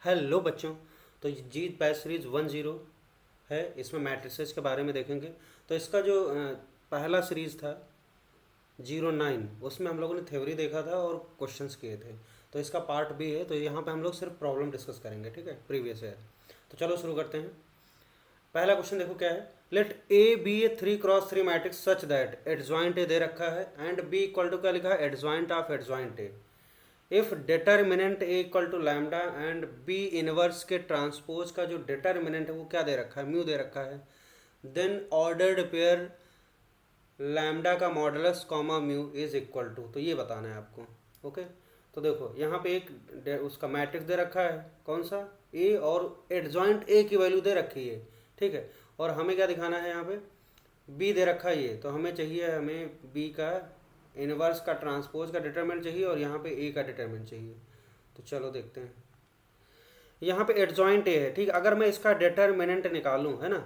Hello बच्चों। तो जीत batch series 10 है। इसमें मैट्रिसेस के बारे में देखेंगे। तो इसका जो पहला सीरीज था 09, उसमें हम लोगों ने थ्योरी देखा था और क्वेश्चंस किए थे। तो इसका पार्ट बी है, तो यहाँ पे हम लोग सिर्फ प्रॉब्लम डिस्कस करेंगे, ठीक है, प्रीवियस ईयर। तो चलो शुरू करते हैं। पहला क्वेश्चन देखो क्या है। Let A B A 3x3 matrix such that adjoint A दे रखा है एंड बी इक्वल टू क्या लिखा है, adjoint of adjoint A. If determinant A equal to lambda and B inverse के ट्रांसपोज का जो डिटर्मिनेंट है वो क्या दे रखा है, म्यू दे रखा है, देन ऑर्डर्ड पेयर लैम्डा का modulus comma mu is equal to. तो ये बताना है आपको। ओके, तो देखो यहाँ पे एक उसका मैट्रिक्स दे रखा है, कौन सा, ए, और एडजॉइंट ए की वैल्यू दे रखी है, ठीक है। और हमें क्या दिखाना है, यहाँ पे बी दे रखा है ये, तो हमें चाहिए, हमें बी का इनवर्स का ट्रांसपोज का डिटरमिनेंट चाहिए और यहाँ पे ए का डिटरमिनेंट चाहिए। तो चलो देखते हैं। यहाँ पे एडजॉइंट ए है, ठीक। अगर मैं इसका डिटरमिनेंट निकालूँ, है ना,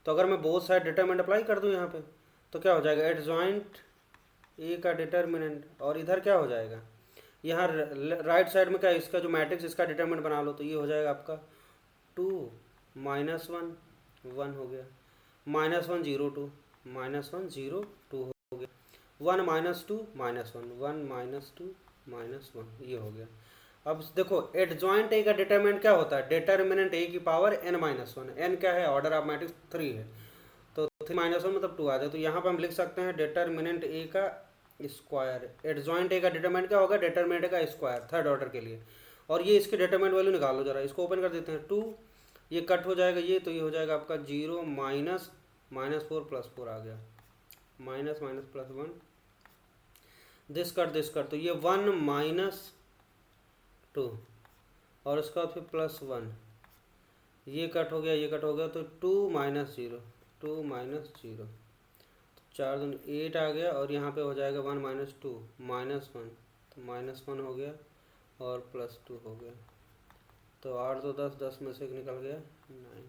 तो अगर मैं बोथ साइड डिटरमिनेंट अप्लाई कर दूँ यहाँ पे, तो क्या हो जाएगा, एडजॉइंट ए का डिटरमिनेंट, और इधर क्या हो जाएगा, यहाँ राइट साइड में क्या, इसका जो मैट्रिक्स इसका डिटरमिनेंट बना लो, तो ये हो जाएगा आपका 2 -1 1 हो गया, -1 0 2 -1 0 2 हो गया, 1 -2 -1 1 -2 -1, ये हो गया। अब देखो एडजॉइंट ए का डिटरमिनेंट क्या होता है, डिटरमिनेंट ए की पावर n-1, n क्या है, ऑर्डर ऑफ मैट्रिक्स 3 है, तो 3 - 1 मतलब 2 आ जाए। तो यहाँ पर हम लिख सकते हैं डिटरमिनेंट ए का स्क्वायर। एडजॉइंट ए का डिटरमिनेंट क्या होगा, डिटरमिनेंट का स्क्वायर, थर्ड ऑर्डर के लिए। और ये इसके डिटरमिनेंट वैल्यू निकालो जरा, इसको ओपन कर देते हैं, 2, ये कट हो जाएगा ये, तो ये हो जाएगा आपका 0 -4 +4 आ गया, माइनस माइनस +1, दिस कट, तो ये 1 -2 और उसका फिर +1, ये कट हो गया, ये कट हो गया, तो 2 -0 2 -0, 4 दूनी 8 आ गया, और यहाँ पे हो जाएगा 1 -2 -1, तो -1 हो गया और +2 हो गया, तो 8 तो 10, 10 में से एक निकल गया 9।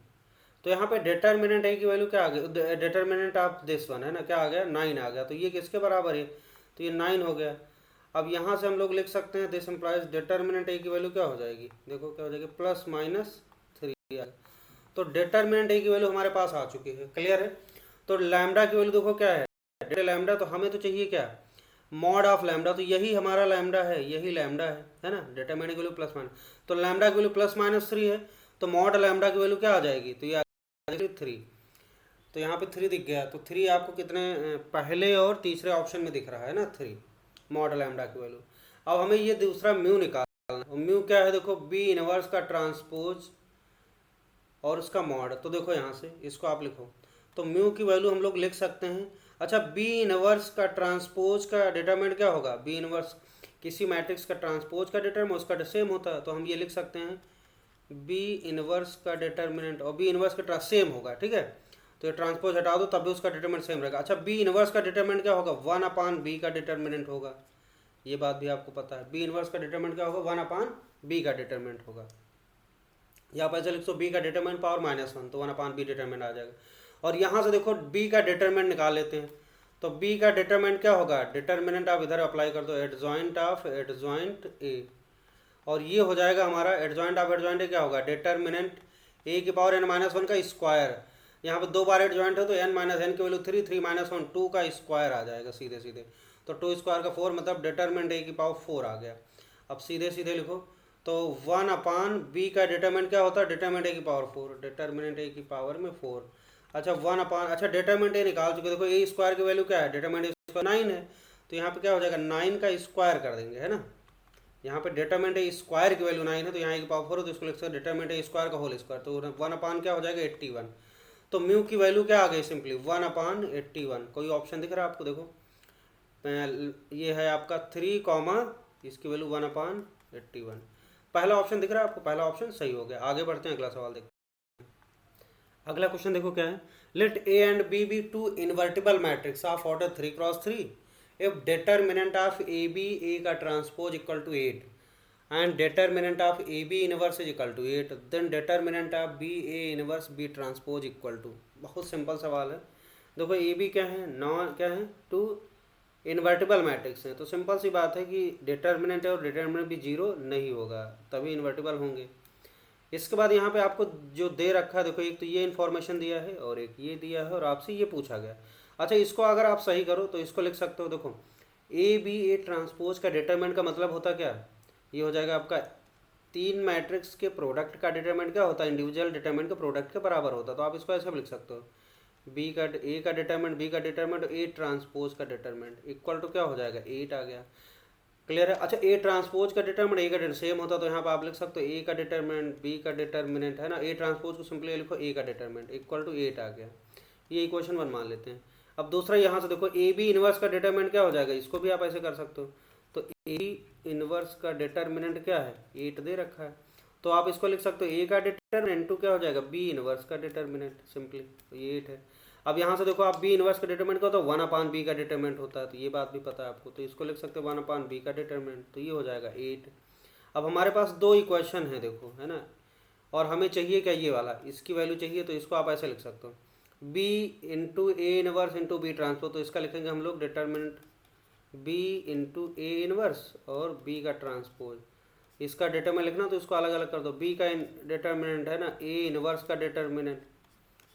तो यहाँ पे डिटरमिनेंट ए की वैल्यू क्या आ गई, डिटरमिनेंट ऑफ दिस वन है ना, क्या आ गया, 9 आ गया, तो ये किसके बराबर है, तो ये 9 हो गया। अब यहाँ से हम लोग लिख सकते हैं, दिस इम्प्लाइज डिटरमिनेंट ए की वैल्यू क्या हो जाएगी, देखो क्या हो जाएगी, +-3 आ। तो डिटरमिनेंट ए की वैल्यू हमारे पास आ चुकी है, क्लियर है। तो लैम्डा की वैल्यू देखो क्या है, लैम्डा, तो हमें तो चाहिए क्या, मॉड ऑफ लैम्डा, तो यही हमारा लैम्डा है, यही लैम्डा है ना, डिटरमिनेंट की वैल्यू +-, तो लैम्डा की वैल्यू +-3 है, तो मॉड लैम्डा की वैल्यू क्या आ जाएगी, तो ये आ जाएगी 3। तो यहाँ पे 3 दिख गया, तो 3 आपको कितने पहले और तीसरे ऑप्शन में दिख रहा है ना, 3 मॉड लैम्डा की वैल्यू। अब हमें ये दूसरा म्यू निकालना है, म्यू क्या है, देखो बी इनवर्स का ट्रांसपोज और उसका मॉड। तो देखो यहाँ से इसको आप लिखो, तो म्यू की वैल्यू हम लोग लिख सकते हैं। अच्छा, बी इनवर्स का ट्रांसपोज का डिटरमिनेंट क्या होगा, बी इनवर्स किसी मैट्रिक्स का ट्रांसपोज का डिटरमिनेंट उसका सेम होता है, तो हम ये लिख सकते हैं बी इनवर्स का डिटरमिनेंट, और बी इनवर्स का सेम होगा, ठीक है। तो ये ट्रांसपोज हटा दो तब भी उसका डिटरमिनेंट सेम रहेगा। अच्छा, बी इनवर्स का डिटरमिनेंट क्या होगा, 1/b का डिटरमिनेंट होगा, ये बात भी आपको पता है। बी इनवर्स का डिटरमिनेंट क्या होगा, 1/b का डिटरमिनेंट होगा। यहाँ पर ऐसे लिख दो बी का डिटरमिनेंट पावर -1, तो 1/b डिटरमिनेंट आ जाएगा। और यहाँ से देखो बी का डिटरमिनेंट निकाल लेते हैं, तो बी का डिटरमिनेंट क्या होगा, डिटरमिनेंट आप इधर अप्लाई कर दो, एडजॉइंट ऑफ एडजॉइंट ए, और ये हो जाएगा हमारा एडजॉइंट ऑफ एडजॉइंट ए क्या होगा, डिटरमिनेंट ए की पावर n-1 का स्क्वायर। यहाँ पे 2 बार एडजॉइंट हो तो n-n की वैल्यू 3, 3 - 1 2 का स्क्वायर आ जाएगा सीधे सीधे, तो 2 स्क्वायर का 4, मतलब डिटरमिनेंट ए की पावर 4 आ गया। अब सीधे सीधे लिखो, तो 1/b का डिटरमिनेंट क्या होता है, डिटरमिनेंट ए की पावर 4, डिटरमिनेंट ए की पावर में 4। अच्छा, अच्छा डिटरमिनेंट ए निकाल चुके, देखो ए स्क्वायर की वैल्यू क्या है, डिटरमिनेंट ए स्क्वायर 9 है, तो यहाँ पे क्या हो जाएगा, 9 का स्क्वायर कर देंगे, है ना। यहाँ पे डिटरमिनेंट ए स्क्वायर की वैल्यू 9 है, तो यहाँ ए की पावर 4 है, तो इसको लिख सकते हैं डिटरमिनेंट ए स्क्वायर का होल स्क्वायर, तो 1/ क्या हो जाएगा, 81। तो म्यू की वैल्यू क्या आ गई, सिंपली 1/81। कोई ऑप्शन दिख रहा है आपको, देखो ये है आपका 3, इसकी वैल्यू 1/81, पहला ऑप्शन दिख रहा है आपको, पहला ऑप्शन सही हो गया। आगे बढ़ते हैं, अगला सवाल देखते हैं। अगला क्वेश्चन देखो क्या है, let A and B be 2 invertible matrix of order 3x3 if determinant of A B A का transpose equal to 8 and determinant of A B inverse is equal to 8, then determinant of B A inverse B transpose equal to. बहुत simple सवाल है। देखो A B क्या है, non क्या है, 2 invertible matrix हैं, तो सिंपल सी बात है कि डिटरमिनेंट है और डिटरमिनेंट भी 0 नहीं होगा, तभी इन्वर्टिबल होंगे। इसके बाद यहाँ पे आपको जो दे रखा है, देखो एक तो ये इन्फॉर्मेशन दिया है और एक ये दिया है और आपसे ये पूछा गया। अच्छा, इसको अगर आप सही करो तो इसको लिख सकते हो, देखो ए बी ए ट्रांसपोज का डिटरमिनेंट का मतलब होता क्या, ये हो जाएगा आपका 3 मैट्रिक्स के प्रोडक्ट का डिटरमिनेंट क्या होता है, इंडिविजुअल डिटरमिनेंट के प्रोडक्ट के बराबर होता है। तो आप इसको ऐसे भी लिख सकते हो, बी का ए का डिटरमिनेंट, बी का डिटरमिनेंट, ए ट्रांसपोज का डिटरमिनेंट इक्वल टू क्या हो जाएगा, 8 आ गया। क्लियर है। अच्छा, ए ट्रांसपोज का डिटरमिनेंट ए का डिटरमिनेंट सेम होता तो यहाँ पे आप लिख सकते हो ए का डिटरमिनेंट बी का डिटरमिनेंट, है ना। ए ट्रांसपोज को सिंपली लिखो ए का डिटरमिनेंट इक्वल टू 8 आ गया। ये इक्वेशन 1 मान लेते हैं। अब दूसरा यहाँ से देखो ए बी इनवर्स का डिटरमिनेंट क्या हो जाएगा, इसको भी आप ऐसे कर सकते हो। तो ए इनवर्स का डिटरमिनेंट क्या है, 8 दे रखा है, तो आप इसको लिख सकते हो ए का डिटरमिनेंट टू क्या हो जाएगा, बी इनवर्स का डिटरमिनेंट सिंपली, तो ये 8 है। अब यहाँ से देखो आप बी इनवर्स का डिटरमिनेंट का तो 1/b का डिटरमिनेंट होता है, तो ये बात भी पता है आपको, तो इसको लिख सकते हो 1/b का डिटरमिनेंट, तो ये हो जाएगा 8। अब हमारे पास 2 इक्वेशन है देखो, है ना, और हमें चाहिए क्या, ये वाला, इसकी वैल्यू चाहिए, तो इसको आप ऐसे लिख सकते हो B into A inverse into B transpose, तो इसका लिखेंगे हम लोग determinant B into A inverse और बी का ट्रांसपोज। इसका डिटरमिनेंट लिखना तो इसको अलग अलग कर दो, बी का डिटरमिनेंट है ना, ए इनवर्स का डिटरमिनेंट,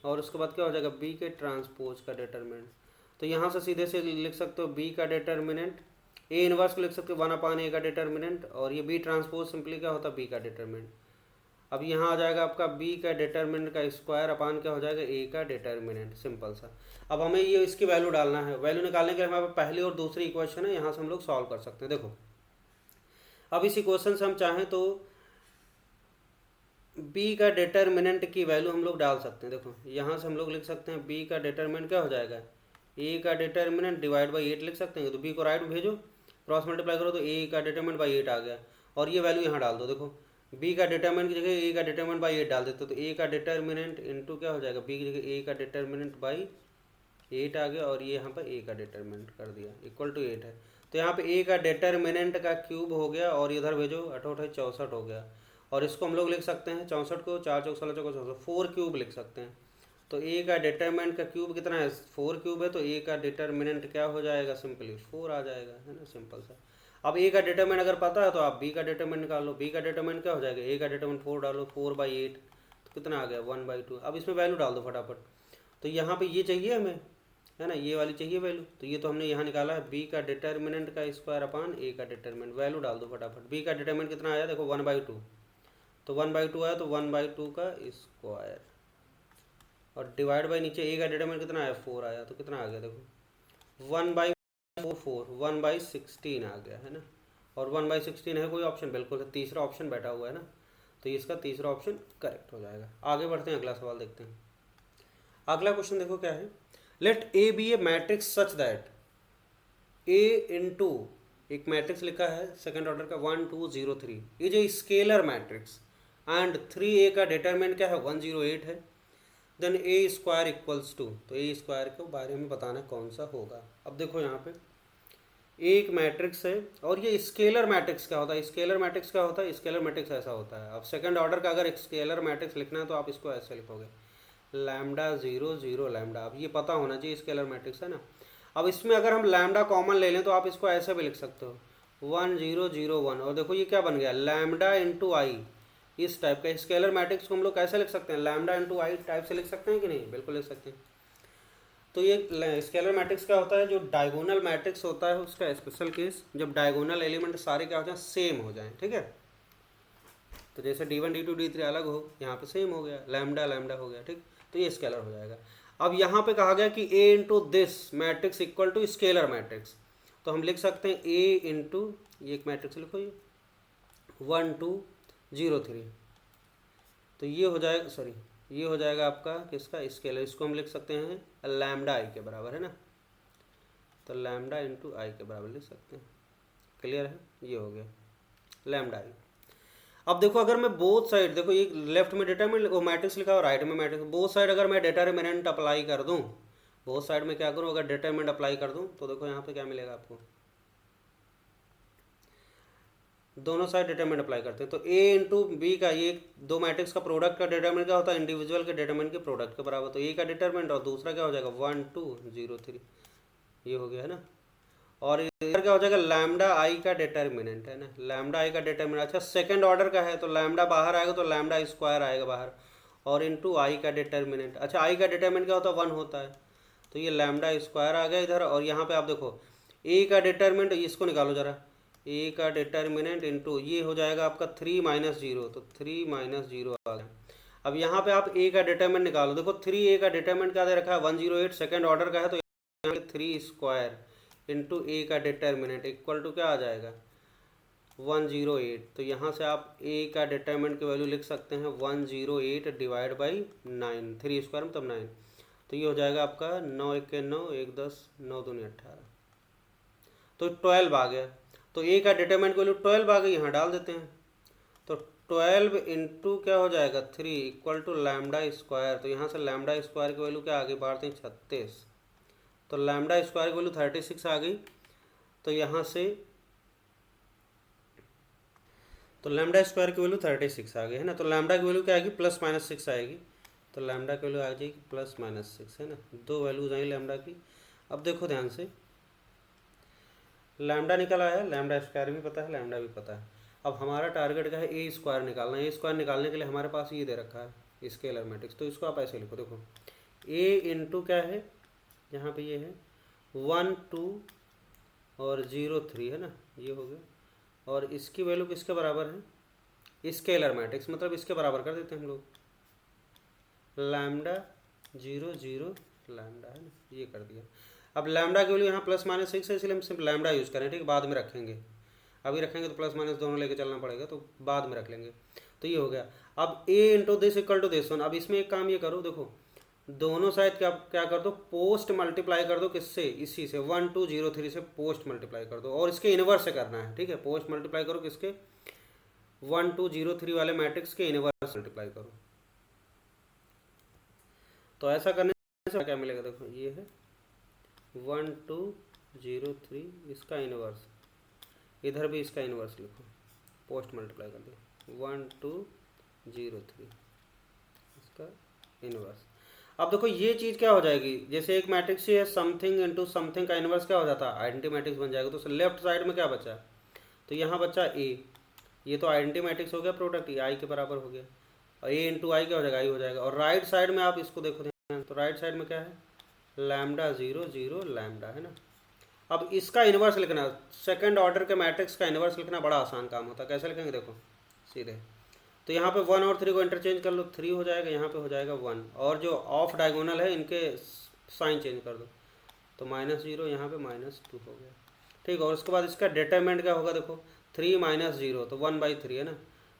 और उसके बाद क्या हो जाएगा, बी के ट्रांसपोज का डिटरमिनेंट। तो यहाँ से सीधे से लिख सकते हो बी का डिटरमिनेंट, ए इनवर्स को लिख सकते हो 1/a का डिटरमिनेंट, और ये बी ट्रांसपोज सिंपली क्या होता है, बी का डिटरमिनेंट। अब यहाँ आ जाएगा आपका बी का डिटरमिनेंट का स्क्वायर अपान क्या हो जाएगा, ए का डिटरमिनेंट, सिंपल सा। अब हमें ये इसकी वैल्यू डालना है, वैल्यू निकालने के लिए हमारे पास पहली और दूसरी इक्वेशन है, यहाँ से हम लोग सॉल्व कर सकते हैं। देखो अब इस इक्वेशन से हम चाहें तो बी का डिटरमिनेंट की वैल्यू हम लोग डाल सकते हैं। देखो यहाँ से हम लोग लिख सकते हैं बी का डिटरमिनेंट क्या हो जाएगा, ए का डिटरमिनेंट डिवाइड बाई 8 लिख सकते हैं। तो बी को राइट भेजो, क्रॉस मल्टीप्लाई करो तो ए का डिटरमिनेंट बाई 8 आ गया, और ये वैल्यू यहाँ डाल दो। देखो बी का डिटरमिनेंट की जगह ए का डिटरमिनेंट बाई 8 डाल देते, तो ए का डिटरमिनेंट इंटू क्या हो जाएगा, बी की जगह ए का डिटरमिनेंट बाई 8 आ गया, और ये यहाँ पर ए का डिटरमिनेंट कर दिया इक्वल टू 8 है। तो यहाँ पे ए का डिटरमिनेंट का क्यूब हो गया, और इधर भेजो 8 8 64 हो गया, और इसको हम लोग लिख सकते हैं 64 को 4 चौक 16 चौक 64 4 क्यूब लिख सकते हैं। तो ए का डिटरमिनेंट का क्यूब कितना है, 4 क्यूब है, तो ए का डिटरमिनेंट क्या हो जाएगा, सिंपली 4 आ जाएगा, है ना, सिंपल सा। अब ए का डिटरमिनेंट अगर पता है तो आप बी का डिटरमिनेंट निकाल लो, बी का डिटरमिनेंट क्या हो जाएगा, ए का डिटरमिनेंट 4 डालो, 4/8 तो कितना आ गया 1/2। अब इसमें वैल्यू डाल दो फटाफट, तो यहाँ पे ये चाहिए हमें, है ना, ये वाली चाहिए वैल्यू, तो ये तो हमने यहाँ निकाला है बी का डिटरमिनेंट का स्क्वायर अपान ए का डिटरमिनेंट, वैल्यू डाल दो फटाफट। बी का डिटरमिनेंट कितना आया, देखो 1/2, तो 1/2 आया, तो 1/2 का स्क्वायर, और डिवाइड बाई नीचे ए का डिटरमिनेंट कितना आया, 4 आया, तो कितना आ गया, देखो 1/4 1/16 आ गया, है ना, और 1/16 है कोई ऑप्शन, बिल्कुल तीसरा ऑप्शन बैठा हुआ है ना, तो इसका तीसरा ऑप्शन करेक्ट हो जाएगा। आगे बढ़ते हैं, अगला सवाल देखते हैं। अगला क्वेश्चन देखो क्या है, let A B a matrix such that A into, एक मैट्रिक्स लिखा है सेकंड ऑर्डर का 1 2 0 3 is a scalar matrix and 3a का डिटरमिनेंट क्या है 108 है, then A square equals to, तो ए स्क्वायर के बारे में बताना कौन सा होगा। अब देखो यहाँ पे एक मैट्रिक्स है, और ये स्केलर मैट्रिक्स क्या होता है, स्केलर मैट्रिक्स क्या होता है, स्केलर मैट्रिक्स ऐसा होता है। अब सेकंड ऑर्डर का अगर स्केलर मैट्रिक्स लिखना है तो आप इसको ऐसे लिखोगे लैम्डा 0 0 लैम्डा, अब ये पता होना चाहिए स्केलर मैट्रिक्स है ना। अब इसमें अगर हम लैम्डा कॉमन ले लें तो आप इसको ऐसे भी लिख सकते हो 1 0 0 1, और देखो ये क्या बन गया, लैम्डा इंटू आई, इस टाइप का स्केलर मैट्रिक्स को हम लोग कैसे लिख सकते हैं, लैम्डा इंटू आई टाइप से लिख सकते हैं कि नहीं, बिल्कुल लिख सकते हैं। तो ये स्केलर मैट्रिक्स क्या होता है, जो डायगोनल मैट्रिक्स होता है उसका स्पेशल केस, जब डायगोनल एलिमेंट सारे क्या हो जाए, सेम हो जाएं, ठीक है। तो जैसे d1 d2 d3 अलग हो, यहाँ पे सेम हो गया, लैम्डा लैम्डा हो गया, ठीक, तो ये स्केलर हो जाएगा। अब यहाँ पे कहा गया कि a into this matrix equal to scalar matrix, तो हम लिख सकते हैं a इंटू, ये एक मैट्रिक्स लिखो ये 1 2 0 3, तो ये हो जाएगा, सॉरी ये हो जाएगा आपका किसका, स्केलर, इसको हम लिख सकते हैं लैम्डा आई के बराबर, है ना, तो लैम्डा इंटू आई के बराबर लिख सकते हैं। क्लियर है, ये हो गया लैम्डा आई। अब देखो अगर मैं बोथ साइड, देखो ये लेफ्ट में डिटरमिनेंट वो मैट्रिक्स लिखा है और राइट में मैट्रिक्स, बोथ साइड अगर मैं डिटरमिनेंट अप्लाई कर दूं, बोथ साइड में क्या करूं, अगर डिटरमिनेंट अप्लाई कर दूं तो देखो यहाँ पे क्या मिलेगा आपको, दोनों साइड डिटरमिनेंट अप्लाई करते हैं, तो a इंटू बी का, ये दो मैट्रिक्स का प्रोडक्ट का डिटरमिनेंट क्या होता है, इंडिविजुअल के डिटरमिनेंट के प्रोडक्ट के बराबर, तो a का डिटरमिनेंट और दूसरा क्या हो जाएगा 1 2 0 3, ये हो गया है ना। और इधर क्या हो जाएगा, लैम्डा आई का डिटर्मिनेंट है ना, लैम्डा आई का डिटर्मिनेंट। अच्छा सेकंड ऑर्डर का है तो लैम्डा बाहर आएगा तो लैम्डा स्क्वायर आएगा बाहर, और इनटू आई का डिटर्मिनेंट। अच्छा आई का डिटर्मिनेंट क्या होता है, 1 होता है, तो ये लैम्डा स्क्वायर आ गया इधर। और यहाँ पे आप देखो ए का डिटर्मिनेंट, इसको निकालो जरा, ए का डिटर्मिनेंट इनटू ये हो जाएगा आपका 3 माइनस 0, तो 3 माइनस 0 आ गया। अब यहाँ पे आप ए का डिटर्मिनेंट निकालो, देखो 3 ए का डिटर्मिनेंट क्या दे रखा है, 108 सेकंड ऑर्डर का है, तो यहाँ पे 3 स्क्वायर इंटू ए का डिटर्मिनेंट इक्वल टू क्या आ जाएगा, 108। तो यहाँ से आप ए का डिटर्मिनेंट की वैल्यू लिख सकते हैं 108 डिवाइड बाई 9, 3 स्क्वायर मतलब 9, तो ये हो जाएगा आपका 9 1 9, 1 10, 9 2 18, तो 12 आ गया। तो ए का डिटर्मिनेंट की वैल्यू 12 आ गई, यहाँ डाल देते हैं, तो 12 इंटू क्या हो जाएगा 3 इक्वल टू लैम्डा स्क्वायर। तो यहाँ से लैम्डा स्क्वायर की वैल्यू क्या आ गई, बाढ़ते हैं 36, तो लैम्डा स्क्वायर की वैल्यू 36 आ गई। तो यहाँ से तो लैम्डा स्क्वायर की वैल्यू 36 आ गई है ना, तो लैम्डा की वैल्यू क्या आएगी, प्लस माइनस 6 आएगी, तो लैम्डा की वैल्यू आ जाएगी प्लस माइनस 6 है ना, दो वैल्यूज आई लैम्डा की। अब देखो ध्यान से, लैम्डा निकल आया, लैम्डा स्क्वायर भी पता है, लैम्डा भी पता है। अब हमारा टारगेट क्या है, ए स्क्वायर निकालना है। ए स्क्वायर निकालने के लिए हमारे पास ये दे रखा है स्केलर मैट्रिक्स, तो इसको आप ऐसे लिखो, देखो ए इंटू क्या है, यहाँ पे ये है 1 2 और 0 3 है ना, ये हो गया, और इसकी वैल्यू किसके बराबर है, स्केलर मैट्रिक्स, मतलब इसके बराबर कर देते हैं हम लोग, लैम्डा 0 0 लैम्डा है ना, ये कर दिया। अब लैम्डा की वैल्यू यहाँ प्लस माइनस 6 है, इसलिए हम सिर्फ लैम्डा यूज़ करें, ठीक है, बाद में रखेंगे, अभी रखेंगे तो प्लस माइनस दोनों लेके चलना पड़ेगा, तो बाद में रख लेंगे। तो ये हो गया। अब A into this equal to this one. अब इसमें एक काम ये करो, देखो दोनों साइड क्या क्या कर दो, पोस्ट मल्टीप्लाई कर दो, किससे, इसी से 1 2 0 3 से पोस्ट मल्टीप्लाई कर दो, और इसके इनवर्स से करना है, ठीक है, पोस्ट मल्टीप्लाई करो किसके, 1 2 0 3 वाले मैट्रिक्स के इनवर्स मल्टीप्लाई करो। तो ऐसा करने से क्या मिलेगा, देखो ये है 1 2 0 3, इसका इनवर्स, इधर भी इसका इनवर्स लिखो, पोस्ट मल्टीप्लाई कर दो 1 2 0 3, इसका इनवर्स। अब देखो ये चीज़ क्या हो जाएगी, जैसे एक मैट्रिक्स है समथिंग इंटू समथिंग का इनवर्स क्या हो जाता है, आइडेंटिटी मैट्रिक्स बन जाएगा। तो लेफ्ट साइड में क्या बचा, तो यहाँ बचा ए, ये तो आइडेंटिटी मैट्रिक्स हो गया, प्रोडक्ट ये आई के बराबर हो गया, और ए इंटू आई क्या हो जाएगा, आई हो जाएगा। और राइट साइड में आप इसको देखो ध्यान, तो राइट साइड में क्या है, लैम्डा 0 0 लैम्डा है ना। अब इसका इनवर्स लिखना, सेकंड ऑर्डर के मैट्रिक्स का इनवर्स लिखना बड़ा आसान काम होता है, कैसे लिखेंगे, देखो सीधे, तो यहाँ पे 1 और 3 को इंटरचेंज कर लो, 3 हो जाएगा, यहाँ पे हो जाएगा 1, और जो ऑफ डायगोनल है इनके साइन चेंज कर दो, तो -0 यहाँ पे -2 हो गया, ठीक है। और उसके बाद इसका डिटरमिनेंट क्या होगा, देखो 3 माइनस 0, तो 1/3 है ना,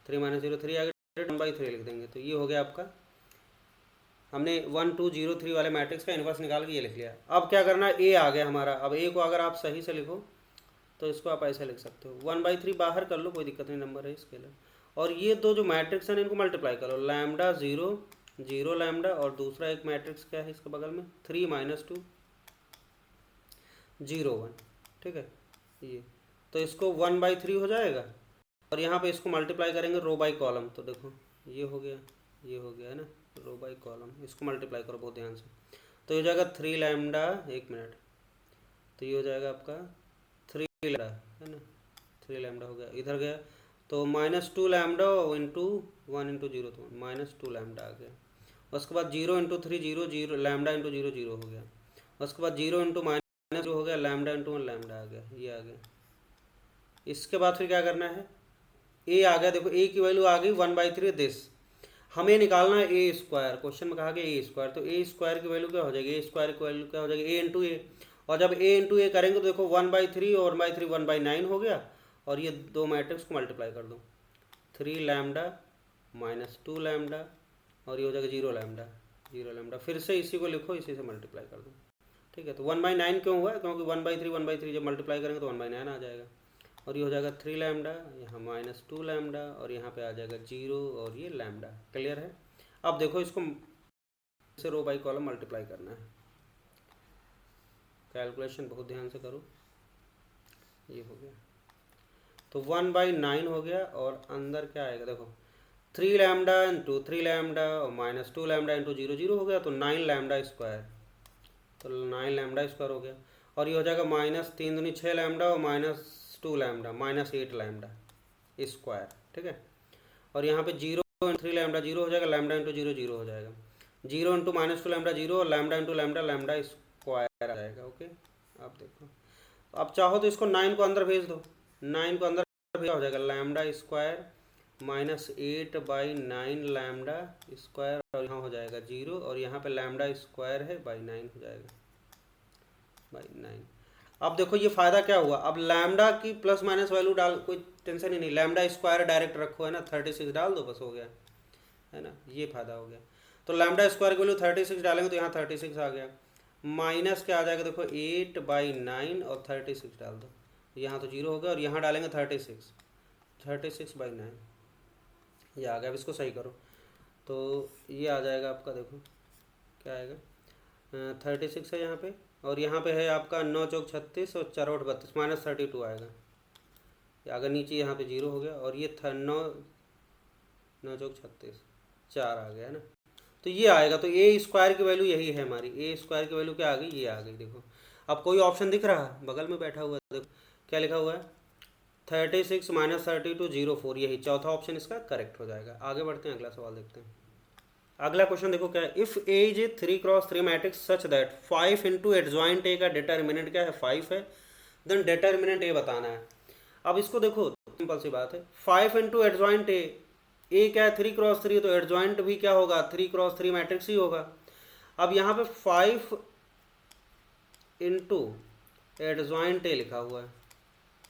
3 माइनस 0 3 आ गया, 1/3 लिख देंगे, तो ये हो गया आपका, हमने 1 2 0 3 वाले मैट्रिक्स का इनवर्स निकाल के ये लिख लिया। अब क्या करना है, ए आ गया हमारा। अब ए को अगर आप सही से लिखो तो इसको आप ऐसे लिख सकते हो, 1/3 बाहर कर लो, कोई दिक्कत नहीं, नंबर है इसके लिए। और ये दो जो मैट्रिक्स हैं इनको मल्टीप्लाई करो, लैम्डा 0 0 लैम्डा, और दूसरा एक मैट्रिक्स क्या है इसके बगल में, 3 -2 0 1, ठीक है ये, तो इसको 1/3 हो जाएगा, और यहाँ पे इसको मल्टीप्लाई करेंगे रो बाई कॉलम, तो देखो ये हो गया, ये हो गया है ना, रो बाई कॉलम, इसको मल्टीप्लाई करो बहुत ध्यान से, तो ये हो जाएगा 3 लैम्डा, एक मिनट, तो ये हो जाएगा आपका 3 लैम्डा है ना, 3 लैम्डा हो गया, इधर गया तो -2 लैम्डा इंटू 1 इंटू 0, तो -2 लैम्डा आ गया। उसके बाद 0 इंटू 3 0 0 लैम्डा इंटू 0 0 हो गया। उसके बाद 0 इंटू -0 हो गया, लैम्डा इंटू 1 लैम्डा आ गया, ये आ गया। इसके बाद फिर क्या करना है, ए आ गया, देखो ए की वैल्यू आ गई 1/3 दिस, हमें निकालना है ए स्क्वायर, क्वेश्चन में कहा गया ए स्क्वायर, तो ए स्क्वायर की वैल्यू क्या हो जाएगी, ए स्क्वायर की वैल्यू क्या हो जाएगी, ए इंटू ए, और जब ए इंटू ए करेंगे तो देखो 1/3 और 1/3 1/9 हो गया, और ये दो मैट्रिक्स को मल्टीप्लाई कर दो, 3 लैम्डा -2 लैम्डा, और ये हो जाएगा 0 लैम्डा 0 लैम्डा, फिर से इसी को लिखो, इसी से मल्टीप्लाई कर दो, ठीक है। तो 1/9 क्यों हुआ है, क्योंकि 1/3 जब मल्टीप्लाई करेंगे तो 1/9 आ जाएगा, और ये हो जाएगा 3 लैम्डा, यहाँ -2 लैम्डा, और यहाँ पे आ जाएगा 0, और ये लैम्डा, क्लियर है। अब देखो इसको से रो बाई कॉलम मल्टीप्लाई करना है, कैलकुलेशन बहुत ध्यान से करो, ये हो गया, तो 1/9 हो गया, और अंदर क्या आएगा, देखो 3 लैम्डा इंटू 3 लैम्डा और -2 लैम्डा इंटू 0 0 हो गया, तो 9 लैम्डा स्क्वायर, तो 9 लैम्डा स्क्वायर हो गया। और ये हो जाएगा माइनस 3 दूनी 6 लैम्डा और -2 लैम्डा -8 लैम्डा स्क्वायर, ठीक है। और यहाँ पे 0 3 लैम्डा 0 हो जाएगा, लैम्डा इंटू 0 0 हो जाएगा, 0 इंटू -2 लैम्डा 0 और lambda into lambda lambda square आ जाएगा। ओके, आप देखो अब चाहो तो इसको 9 को अंदर भेज दो, 9 को अंदर भेजा हो जाएगा लैम्डा स्क्वायर -8/9 लैम्डा स्क्वायर, और यहाँ हो जाएगा 0 और यहाँ पे लैम्डा स्क्वायर है /9 हो जाएगा /9। अब देखो ये फ़ायदा क्या हुआ, अब लैम्डा की प्लस माइनस वैल्यू डाल, कोई टेंशन ही नहीं, लैम्डा स्क्वायर डायरेक्ट रखो है ना, 36 डाल दो बस हो गया है ना, ये फ़ायदा हो गया। तो लैम्डा स्क्वायर की वैल्यू 36 डालेंगे तो यहाँ 36 आ गया, माइनस क्या आ जाएगा देखो 8/9 और 36 डाल दो, यहाँ तो 0 हो गया और यहाँ डालेंगे 36/9 ये आ गया। अब इसको सही करो तो ये आ जाएगा आपका, देखो क्या आएगा 36 है यहाँ पे, और यहाँ पे है आपका 9 चौक 36 और 4 8 32 -32 आएगा, अगर नीचे यहाँ पे 0 हो गया, और ये 9 चौक 36 4 आ गया है ना, तो ये आएगा। तो ए स्क्वायर की वैल्यू यही है हमारी, ए स्क्वायर की वैल्यू क्या आ गई, ये आ गई। देखो अब कोई ऑप्शन दिख रहा है बगल में बैठा हुआ है, देखो क्या लिखा हुआ है 36 -32 0 4, यही चौथा ऑप्शन इसका करेक्ट हो जाएगा। आगे बढ़ते हैं, अगला सवाल देखते हैं। अगला क्वेश्चन देखो क्या है, if A is a 3x3 matrix such that 5 into adjoint A का डिटर्मिनेंट क्या है 5 है, देन डिटर्मिनेंट ए बताना है। अब इसको देखो सिंपल सी बात है, 5 इंटू एडजॉइंट ए क्या है 3x3, तो एडजॉइंट भी क्या होगा 3x3 मैट्रिक्स ही होगा। अब यहाँ पे 5 इंटू एडजॉइंट ए लिखा हुआ है,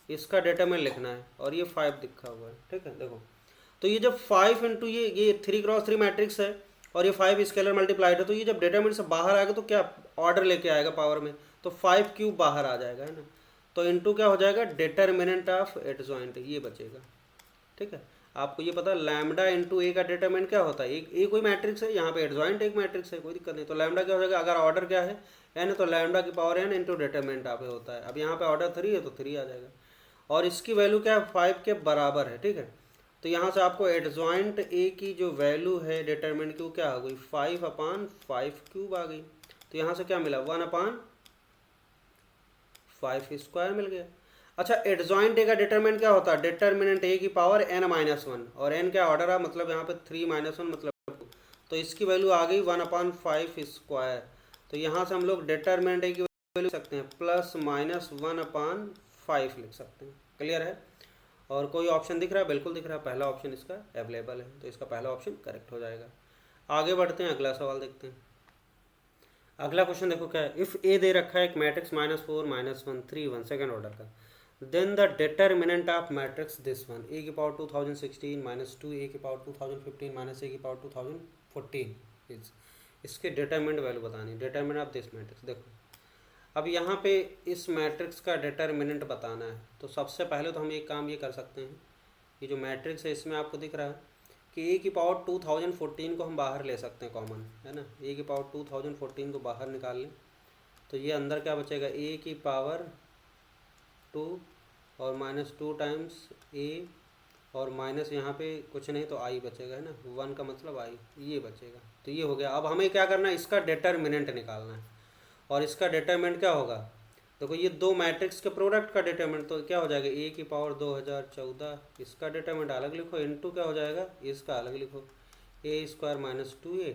इसका डिटरमिनेंट लिखना है, और ये 5 लिखा हुआ है, ठीक है। देखो तो ये जब 5 इंटू ये 3x3 मैट्रिक्स है और ये 5 स्केलर मल्टीप्लाइड है, तो ये जब डिटरमिनेंट से बाहर आएगा तो क्या ऑर्डर लेके आएगा पावर में, तो 5 क्यूब बाहर आ जाएगा है ना, तो इंटू क्या हो जाएगा डिटरमिनेंट ऑफ एडजॉइंट, ये बचेगा, ठीक है। आपको ये पता लैम्डा इंटू ए का डिटरमिनेंट क्या होता है, एक ए कोई मैट्रिक्स है, यहाँ पे एडजॉइंट एक मैट्रिक्स है, कोई दिक्कत नहीं, तो लैम्डा क्या हो जाएगा, अगर ऑर्डर क्या है एन, तो लैम्डा की पावर एन इंटू डिटरमिनेंट आप होता है। अब यहाँ पे ऑर्डर 3 है तो 3 आ जाएगा, और इसकी वैल्यू क्या है 5 के बराबर है, ठीक है। तो यहाँ से आपको एडजॉइंट ए की जो वैल्यू है डिटरमिनेंट की वो क्या आ गई 5/5 क्यूब आ गई, तो यहाँ से क्या मिला 1/5 स्क्वायर मिल गया। अच्छा एडजॉइंट ए का डिटरमिनेंट क्या होता है, डिटरमिनेंट ए की पावर n-1, और n क्या ऑर्डर है, मतलब यहाँ पे 3 - 1 मतलब 2, तो इसकी वैल्यू आ गई 1/5 स्क्वायर। तो यहाँ से हम लोग डिटरमिनेंट ए की वैल्यू लिख सकते हैं +/-1/5 लिख सकते हैं। क्लियर है, और कोई ऑप्शन दिख रहा है, बिल्कुल दिख रहा है, पहला ऑप्शन इसका अवेलेबल है, तो इसका पहला ऑप्शन करेक्ट हो जाएगा। आगे बढ़ते हैं, अगला सवाल देखते हैं। अगला क्वेश्चन देखो क्या है, इफ़ ए दे रखा है एक मैट्रिक्स -4 -1 3 1 सेकेंड ऑर्डर का, then the determinant of matrix this one A की पावर 2016 -2 ए की पावर 2015 - ए की पावर 2014 इज, इसके डिटरमिनेंट वैल्यू बतानी, डिटरमिनेंट ऑफ दिस मैट्रिक्स। देखो अब यहाँ पे इस मैट्रिक्स का डिटरमिनेंट बताना है, तो सबसे पहले तो हम एक काम ये कर सकते हैं, ये जो मैट्रिक्स है इसमें आपको दिख रहा है कि ए की पावर 2014 को हम बाहर ले सकते हैं कॉमन, है ना, ए की पावर 2014 को बाहर निकाल लें, तो ये अंदर क्या बचेगा ए की पावर 2 और -2 टाइम्स ए, और माइनस यहाँ पे कुछ नहीं तो आई बचेगा, है ना, 1 का मतलब आई, ये बचेगा। तो ये हो गया। अब हमें क्या करना है, इसका डिटरमिनेंट निकालना है, और इसका डिटरमिनेंट क्या होगा, देखो ये दो मैट्रिक्स के प्रोडक्ट का डिटरमिनेंट, तो क्या हो जाएगा ए की पावर 2014, इसका डिटरमिनेंट अलग लिखो, इनटू क्या हो जाएगा इसका अलग लिखो, ए स्क्वायर -2a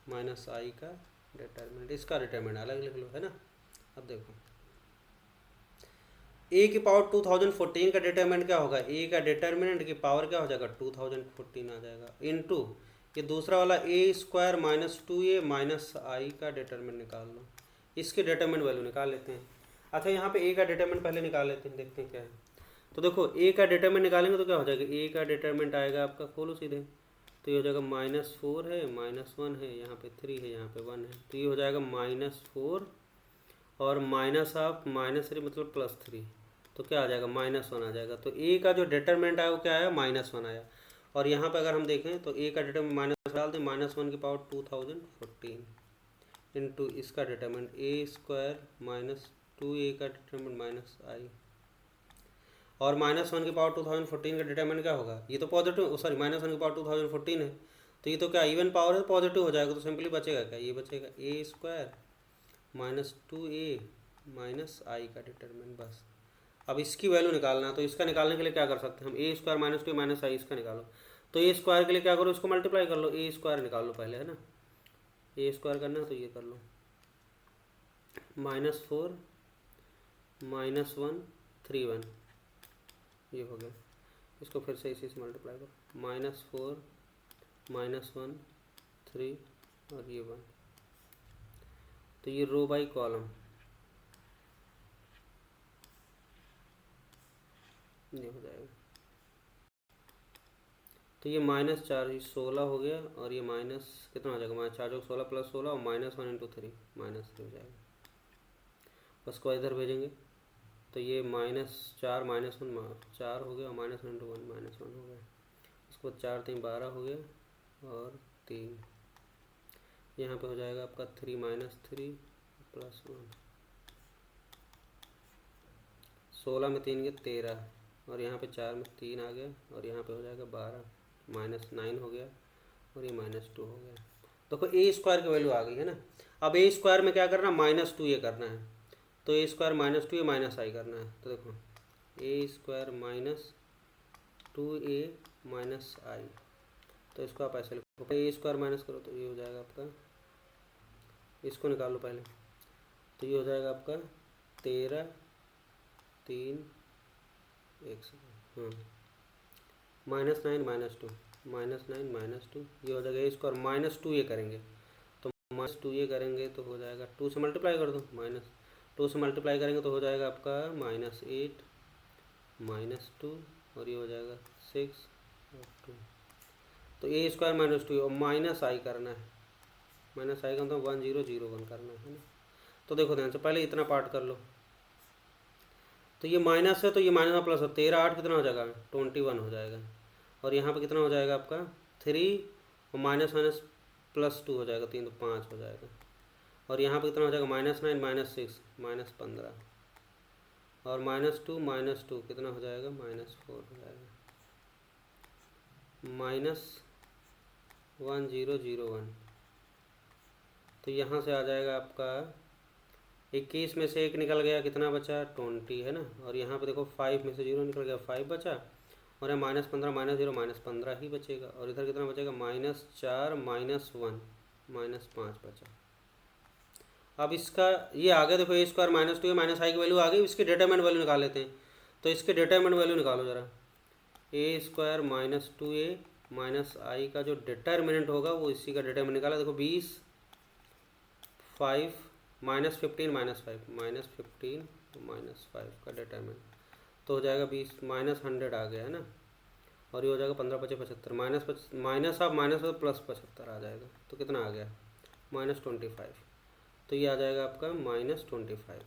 माइनस आई का डिटरमिनेंट, इसका डिटरमिनेंट अलग लिख लो, है ना। अब देखो ए की पावर 2014 का डिटरमिनेंट क्या होगा, ए का डिटरमिनेंट की पावर क्या हो जाएगा 2014 आ जाएगा, इनटू ये दूसरा वाला ए स्क्वायर -2a माइनस आई का डिटरमिनेंट निकाल लो, इसके डिटरमिनेंट वैल्यू निकाल लेते हैं। अच्छा यहाँ पे ए का डिटरमिनेंट पहले निकाल लेते हैं, देखते हैं क्या है। तो देखो ए का डिटरमिनेंट निकालेंगे तो क्या हो जाएगा, ए का डिटरमिनेंट आएगा आपका, खोलो सीधे, तो ये हो जाएगा -4 है, -1 है, यहाँ पे 3 है, यहाँ पे 1 है, तो ये हो जाएगा -4 और -3 मतलब +3, तो क्या आ जाएगा -1 आ जाएगा। तो ए का जो डिटरमिनेंट आया वो क्या आया -1 आया, और यहाँ पे अगर हम देखें तो ए का डिटरमिनेंट -1 डाल दें, -1 की पावर 2014 इंटू इसका डिटरमिनेंट ए स्क्वायर -2a का डिटरमिनेंट माइनस आई, और -1 की पावर 2014 का डिटरमिनेंट क्या होगा, ये तो पॉजिटिव, सॉरी -1 की पावर 2014 है, तो ये तो क्या इवन पावर है, पॉजिटिव हो जाएगा, तो सिंपली बचेगा क्या, ये बचेगा ए स्क्वायर -2a माइनस आई का डिटरमिनेंट बस। अब इसकी वैल्यू निकालना है, तो इसका निकालने के लिए क्या कर सकते हैं हम, ए स्क्वायर माइनस टू माइनस आई, इसका निकालो। तो ए स्क्वायर के लिए क्या करो, इसको मल्टीप्लाई कर लो, ए स्क्वायर निकाल लो पहले, है ना। ए स्क्वायर करना है तो ये कर लो, -4 -1 3 1, ये हो गया। इसको फिर से इसी से मल्टीप्लाई करो, -4 -1 3 और ये 1, तो ये रो बाई कॉलम ये हो जाएगा। तो ये -4 16 हो गया, और ये माइनस कितना हो जाएगा, -4 16 + 16 और -1 × 3 -3 हो जाएगा। बस को इधर भेजेंगे तो ये -4 -1 4 हो गया, और -1 × 1 -1 हो गया। उसके बाद 4 3 12 हो गया, और 3 यहाँ पे हो जाएगा आपका 3 -3 + 1, 16 में 3 गए 13, और यहाँ पे 4 में 3 आ गया, और यहाँ पे हो जाएगा 12, -9 हो गया, और ये -2 हो गया। देखो ए स्क्वायर की वैल्यू आ गई है ना। अब ए स्क्वायर में क्या करना, -2 ये करना है, तो ए स्क्वायर -2 ये माइनस आई करना है। तो देखो ए स्क्वायर -2a माइनस आई, तो इसको आप ऐसे लिखो, ए स्क्वायर माइनस करो तो ये हो जाएगा आपका, इसको निकाल लो पहले, तो ये हो जाएगा आपका 13 3 1 हाँ -9 -2 ये हो जाएगा। ए स्क्वायर -2 ये करेंगे तो -2 ये करेंगे तो हो जाएगा, 2 से मल्टीप्लाई कर दो, -2 से मल्टीप्लाई करेंगे तो हो जाएगा आपका -8 -2, और ये हो जाएगा 6 और 2। तो ए स्क्वायर -2 और माइनस आई करना है, माइनस आई का मतलब 1 0 0 1 करना है ना। तो देखो ध्यान से पहले इतना पार्ट कर लो, तो ये माइनस है तो ये माइनस में प्लस है, 13 8 कितना हो जाएगा 21 हो जाएगा, और यहाँ पे कितना हो जाएगा आपका 3 और माइनस +2 हो जाएगा, 3 तो 5 हो जाएगा, और यहाँ पे कितना हो जाएगा -9 -6 -15, और -2 कितना हो जाएगा -4 हो जाएगा, -1 0 0 1। तो यहाँ से आ जाएगा आपका 21 में से 1 निकल गया, कितना बचा 20 है ना, और यहाँ पे देखो 5 में से 0 निकल गया, 5 बचा, और यहाँ -15 -0 -15 ही बचेगा, और इधर कितना बचेगा -4 -1 -5 बचा। अब इसका ये आ गया, देखो ए स्क्वायर -2 माइनस आई की वैल्यू आ गई, इसकी डिटरमिनेंट वैल्यू निकाल लेते हैं। तो इसके डिटरमिनेंट वैल्यू निकालो ज़रा, ए स्क्वायर -2a माइनस आई का जो डिटरमिनेंट होगा वो इसी का डिटरमिनेंट निकाला। देखो 20 5 -15 -5 -15 -5 का डिटरमिनेंट, तो हो जाएगा 20 -100 आ गया है ना, और ये हो जाएगा 15 5 75 माइनस आप माइनस प्लस 75 आ जाएगा, तो कितना आ गया -25। तो ये आ जाएगा आपका -25।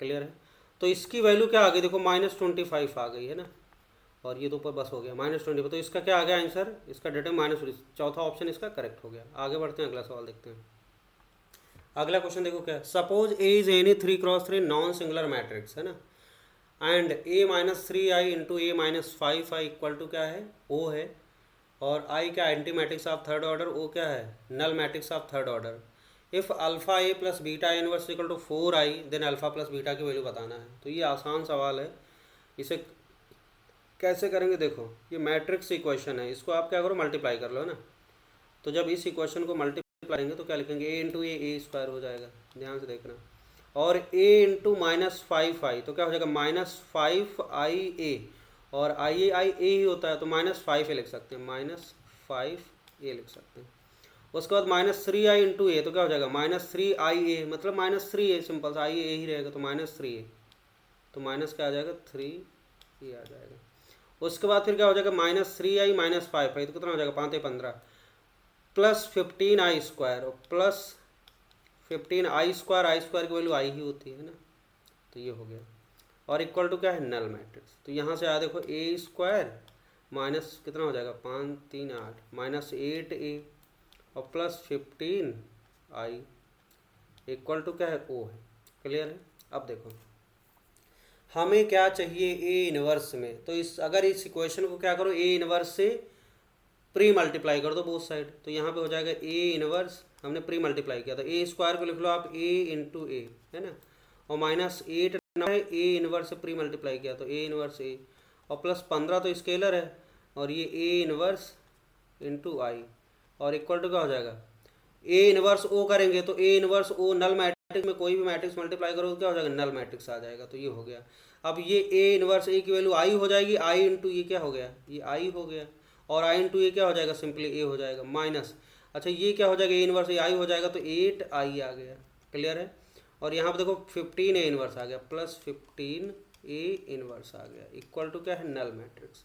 क्लियर है। तो इसकी वैल्यू क्या आ गई, देखो -25 आ गई है ना, और ये तो ऊपर बस हो गया -25। तो इसका क्या आ गया आंसर, इसका डेटा -20, चौथा ऑप्शन इसका करेक्ट हो गया। आगे बढ़ते हैं, अगला सवाल देखते हैं। अगला क्वेश्चन देखो क्या है, suppose A is any 3×3 non singular matrix है ना, and a -3i into a -5i equal to क्या है, ओ है, और i क्या anti matrix of third order, O क्या है null matrix of third order. If alpha a plus beta inverse equal to 4i then alpha plus beta की value बताना है। तो ये आसान सवाल है, इसे कैसे करेंगे, देखो ये मैट्रिक्स इक्वेशन है, इसको आप क्या करो मल्टीप्लाई कर लो ना। तो जब इस इक्वेशन को मल्टीप्लाई करेंगे तो क्या लिखेंगे, a इंटू ए स्क्वायर हो जाएगा, ध्यान से देखना, और a इंटू -5i तो क्या हो जाएगा -5ia, और ia ही होता है तो -5a लिख सकते हैं, -5a लिख सकते हैं। उसके बाद -3i इंटू ए तो क्या हो जाएगा -3ia, मतलब -3a सिंपल सा, ia ही रहेगा तो -3a, तो माइनस क्या आ जाएगा 3a आ जाएगा। उसके बाद फिर क्या हो जाएगा -3i -5i तो कितना हो जाएगा 5 15 प्लस 15i स्क्वायर, और प्लस 15i स्क्वायर की वैल्यू आई ही होती है ना, तो ये हो गया, और इक्वल टू क्या है नल मैट्रिक्स। तो यहाँ से आ देखो ए स्क्वायर माइनस कितना हो जाएगा 5 3 8 -8a और प्लस 15i इक्वल टू क्या है ओ है। क्लियर है। अब देखो हमें क्या चाहिए ए इनवर्स में, तो इस अगर इस इक्वेशन को क्या करो ए इनवर्स से प्री मल्टीप्लाई कर दो बोथ साइड, तो यहाँ पे हो जाएगा ए इनवर्स, हमने प्री मल्टीप्लाई किया था, ए स्क्वायर को लिख लो आप a इंटू ए है ना, और -8 है, ए इनवर्स से प्री मल्टीप्लाई किया तो ए इनवर्स ए, और +15 तो स्केलर है, और ये ए इनवर्स इंटू आई, और इक्वल टू क्या हो जाएगा, ए इनवर्स ओ करेंगे तो A inverse O null matrix में कोई भी मैट्रिक्स मल्टीप्लाई करो तो क्या हो जाएगा, नल मैट्रिक्स आ जाएगा। तो ये हो गया। अब ये ए इनवर्स ए की वैल्यू आई हो जाएगी, आई इंटू ये क्या हो गया, ये आई हो गया, और आई इंटू ये क्या हो जाएगा, सिंपली ए हो जाएगा माइनस, अच्छा ये क्या हो जाएगा, ए इनवर्स ए आई हो जाएगा तो 8 आई आ गया। क्लियर है। और यहाँ पर देखो 15 ए इनवर्स आ गया, +15 ए इनवर्स आ गया, इक्वल टू क्या है, नल मैट्रिक्स।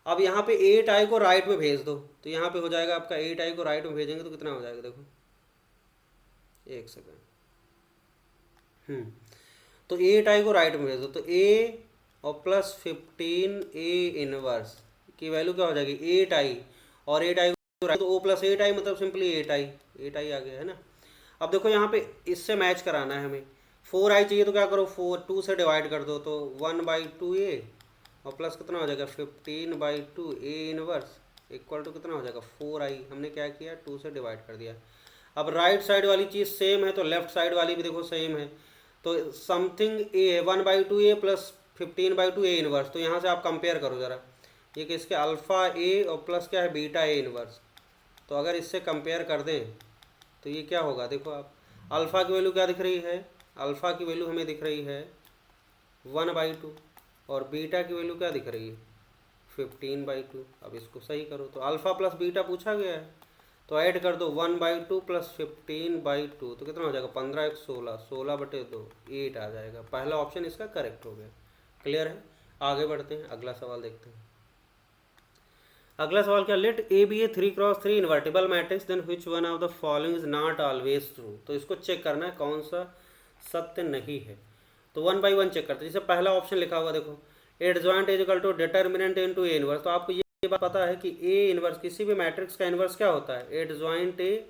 अब यहाँ पे 8 आई को राइट में भेज दो तो यहाँ पे हो जाएगा आपका 8 आई को राइट में भेजेंगे तो कितना हो जाएगा, देखो एक सेकेंड, तो 8 आई को राइट में भेज दो तो ए और +15 ए इनवर्स की वैल्यू क्या हो जाएगी, 8 आई, और 8 आई को राइट तो ओ +8 आई मतलब सिंपली 8 आई, 8 आई आ गया है ना। अब देखो यहाँ पे इससे मैच कराना है हमें, 4 आई चाहिए तो क्या करो, 2 से डिवाइड कर दो तो 1/2 ए, और प्लस कितना हो जाएगा 15/2 ए इनवर्स, इक्वल टू कितना हो जाएगा 4 आई, हमने क्या किया 2 से डिवाइड कर दिया। अब राइट साइड वाली चीज़ सेम है तो लेफ्ट साइड वाली भी देखो सेम है, तो समथिंग ए है 1/2 ए प्लस 15/2 ए इनवर्स, तो यहाँ से आप कंपेयर करो ज़रा, ये किसके अल्फ़ा ए और प्लस क्या है बीटा ए इनवर्स, तो अगर इससे कंपेयर कर दें तो ये क्या होगा, देखो आप अल्फ़ा की वैल्यू क्या दिख रही है, अल्फ़ा की वैल्यू हमें दिख रही है 1/2, और बीटा की वैल्यू क्या दिख रही है 15/2। अब इसको सही करो तो अल्फ़ा प्लस बीटा पूछा गया है तो ऐड कर दो 1/2 प्लस 15/2 तो कितना हो जाएगा 15 1 16, 16/2 8 आ जाएगा। पहला ऑप्शन इसका करेक्ट हो गया। क्लियर है। आगे बढ़ते हैं, अगला सवाल देखते हैं। अगला सवाल क्या, let A B A 3x3 invertible matrix then which one of the following is not always true. तो इसको चेक करना है कौन सा सत्य नहीं है, तो 1 बाई 1 चेक करते हैं। जैसे पहला ऑप्शन लिखा हुआ देखो, adjoint is equal to determinant into A inverse, तो आपको ये बात पता है कि ए इनवर्स किसी भी मैट्रिक्स का इनवर्स क्या होता है, एडजॉइंट ए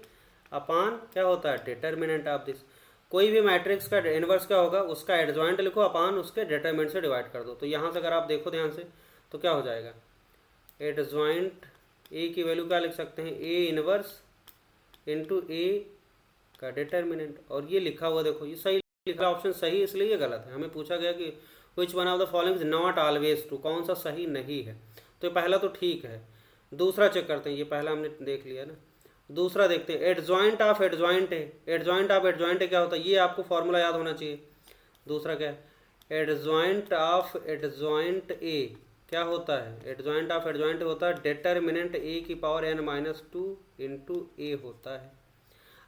अपान क्या होता है डिटर्मिनेंट ऑफ दिस। कोई भी मैट्रिक्स का इनवर्स क्या होगा, उसका एडजॉइंट लिखो अपान उसके डिटर्मिनेंट से डिवाइड कर दो। तो यहाँ से अगर आप देखो ध्यान से तो क्या हो जाएगा, एडजॉइंट ए की वैल्यू क्या लिख सकते हैं, ए इनवर्स इंटू ए का डिटर्मिनेंट, और ये लिखा हुआ देखो ये सही लिखा, ऑप्शन सही इसलिए ये गलत है। हमें पूछा गया कि which one of the following is not always true, कौन सा सही नहीं है, तो पहला तो ठीक है। दूसरा चेक करते हैं, ये पहला हमने देख लिया ना, दूसरा देखते हैं adjoint of adjoint A, adjoint of adjoint ए क्या होता है, ये आपको फॉर्मूला याद होना चाहिए। दूसरा क्या है, एडजॉइंट ऑफ एडजॉइंट ए क्या होता है, एडजॉइंट ऑफ एडजॉइंट होता है डिटर्मिनेंट ए की पावर n-2 इंटू ए होता है।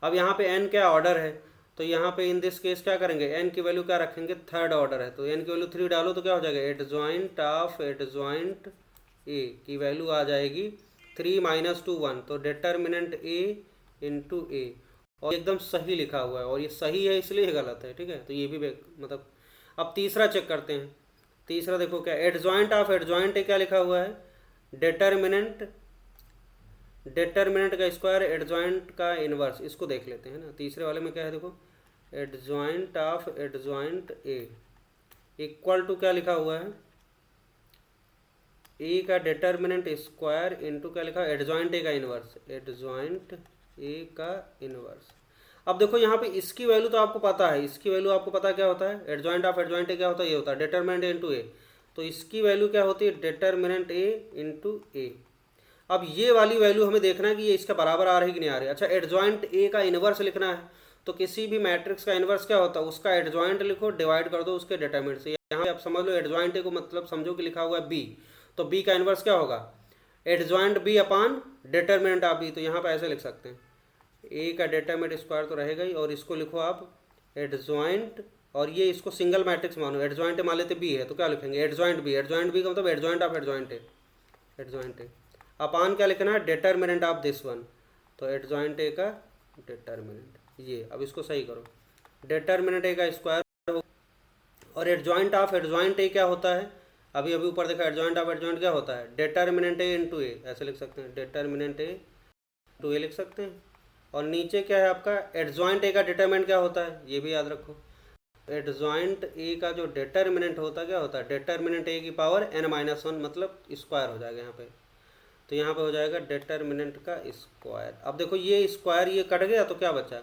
अब यहाँ पे n क्या ऑर्डर है, तो यहाँ पे इन दिस केस क्या करेंगे, n की वैल्यू क्या रखेंगे, थर्ड ऑर्डर है, तो n की वैल्यू 3 डालो तो क्या हो जाएगा, एडजॉइंट ऑफ एडजॉइंट ए की वैल्यू आ जाएगी 3 - 2 1, तो डिटर्मिनेंट ए इंटू ए, और एकदम सही लिखा हुआ है, और ये सही है इसलिए गलत है, ठीक है। तो ये भी मतलब, अब तीसरा चेक करते हैं। तीसरा देखो क्या, एडजॉइंट ऑफ एडजॉइंट ए क्या लिखा हुआ है, डिटर्मिनेंट, डिटर्मिनेंट का स्क्वायर एडजॉइंट का इनवर्स, इसको देख लेते हैं ना। तीसरे वाले में क्या है देखो, adjoint of adjoint A equal to क्या लिखा हुआ है, ए का डिटर्मिनेंट स्क्वायर इंटू क्या लिखा है, एडजॉइंट ए का इनवर्स, एडजॉइंट ए का इनवर्स। अब देखो यहाँ पे इसकी वैल्यू तो आपको पता है, इसकी वैल्यू आपको पता क्या होता है, एडजॉइंट ऑफ एडजॉइंट ए क्या होता है, ये होता है डिटर्मिनेंट ए इंटू ए, तो इसकी वैल्यू क्या होती है, डिटर्मिनेंट ए इंटू ए। अब ये वाली वैल्यू हमें देखना है कि ये इसका बराबर आ रही कि नहीं आ रही। अच्छा, एडजॉइंट ए का इनवर्स लिखना है, तो किसी भी मैट्रिक्स का इनवर्स क्या होता है, उसका एडजॉइंट लिखो डिवाइड कर दो उसके डिटर्मिनेंट से। यहाँ पे आप समझ लो एडजॉइंट ए को मतलब समझो कि लिखा हुआ है बी, तो बी का इनवर्स क्या होगा, adjoint B upon determinant of B, तो यहाँ पे ऐसे लिख सकते हैं, ए का डिटर्मिनेंट स्क्वायर तो रहेगा ही, और इसको लिखो आप एडजॉइंट, और ये इसको सिंगल मैट्रिक्स मानो, एडजॉइंट मान लेते बी है तो क्या लिखेंगे, एडजॉइंट बी का मतलब adjoint of adjoint A, adjoint A upon क्या लिखना है, डिटर्मिनेंट ऑफ दिस वन, तो एडजॉइंट ए का डिटर्मिनेंट ये। अब इसको सही करो, डिटर्मिनेंट ए का स्क्वायर, और एडजॉइंट ऑफ एडजॉइंट ए क्या होता है, अभी अभी ऊपर देखा एडजॉइंट ऑफ एडजॉइंट क्या होता है, डिटर्मिनेंट ए इंटू ए, ऐसे लिख सकते हैं, डिटर्मिनेंट ए इंटू ए लिख सकते हैं। और नीचे क्या है आपका, एडजॉइंट ए का डिटर्मिनेंट क्या होता है, ये भी याद रखो, एडजॉइंट ए का जो डिटर्मिनेंट होता है क्या होता है, डिटर्मिनेंट ए की पावर n-1 मतलब स्क्वायर हो जाएगा यहाँ पे, तो यहाँ पे हो जाएगा डिटर्मिनेंट का स्क्वायर। अब देखो ये स्क्वायर ये कट गया तो क्या बचा,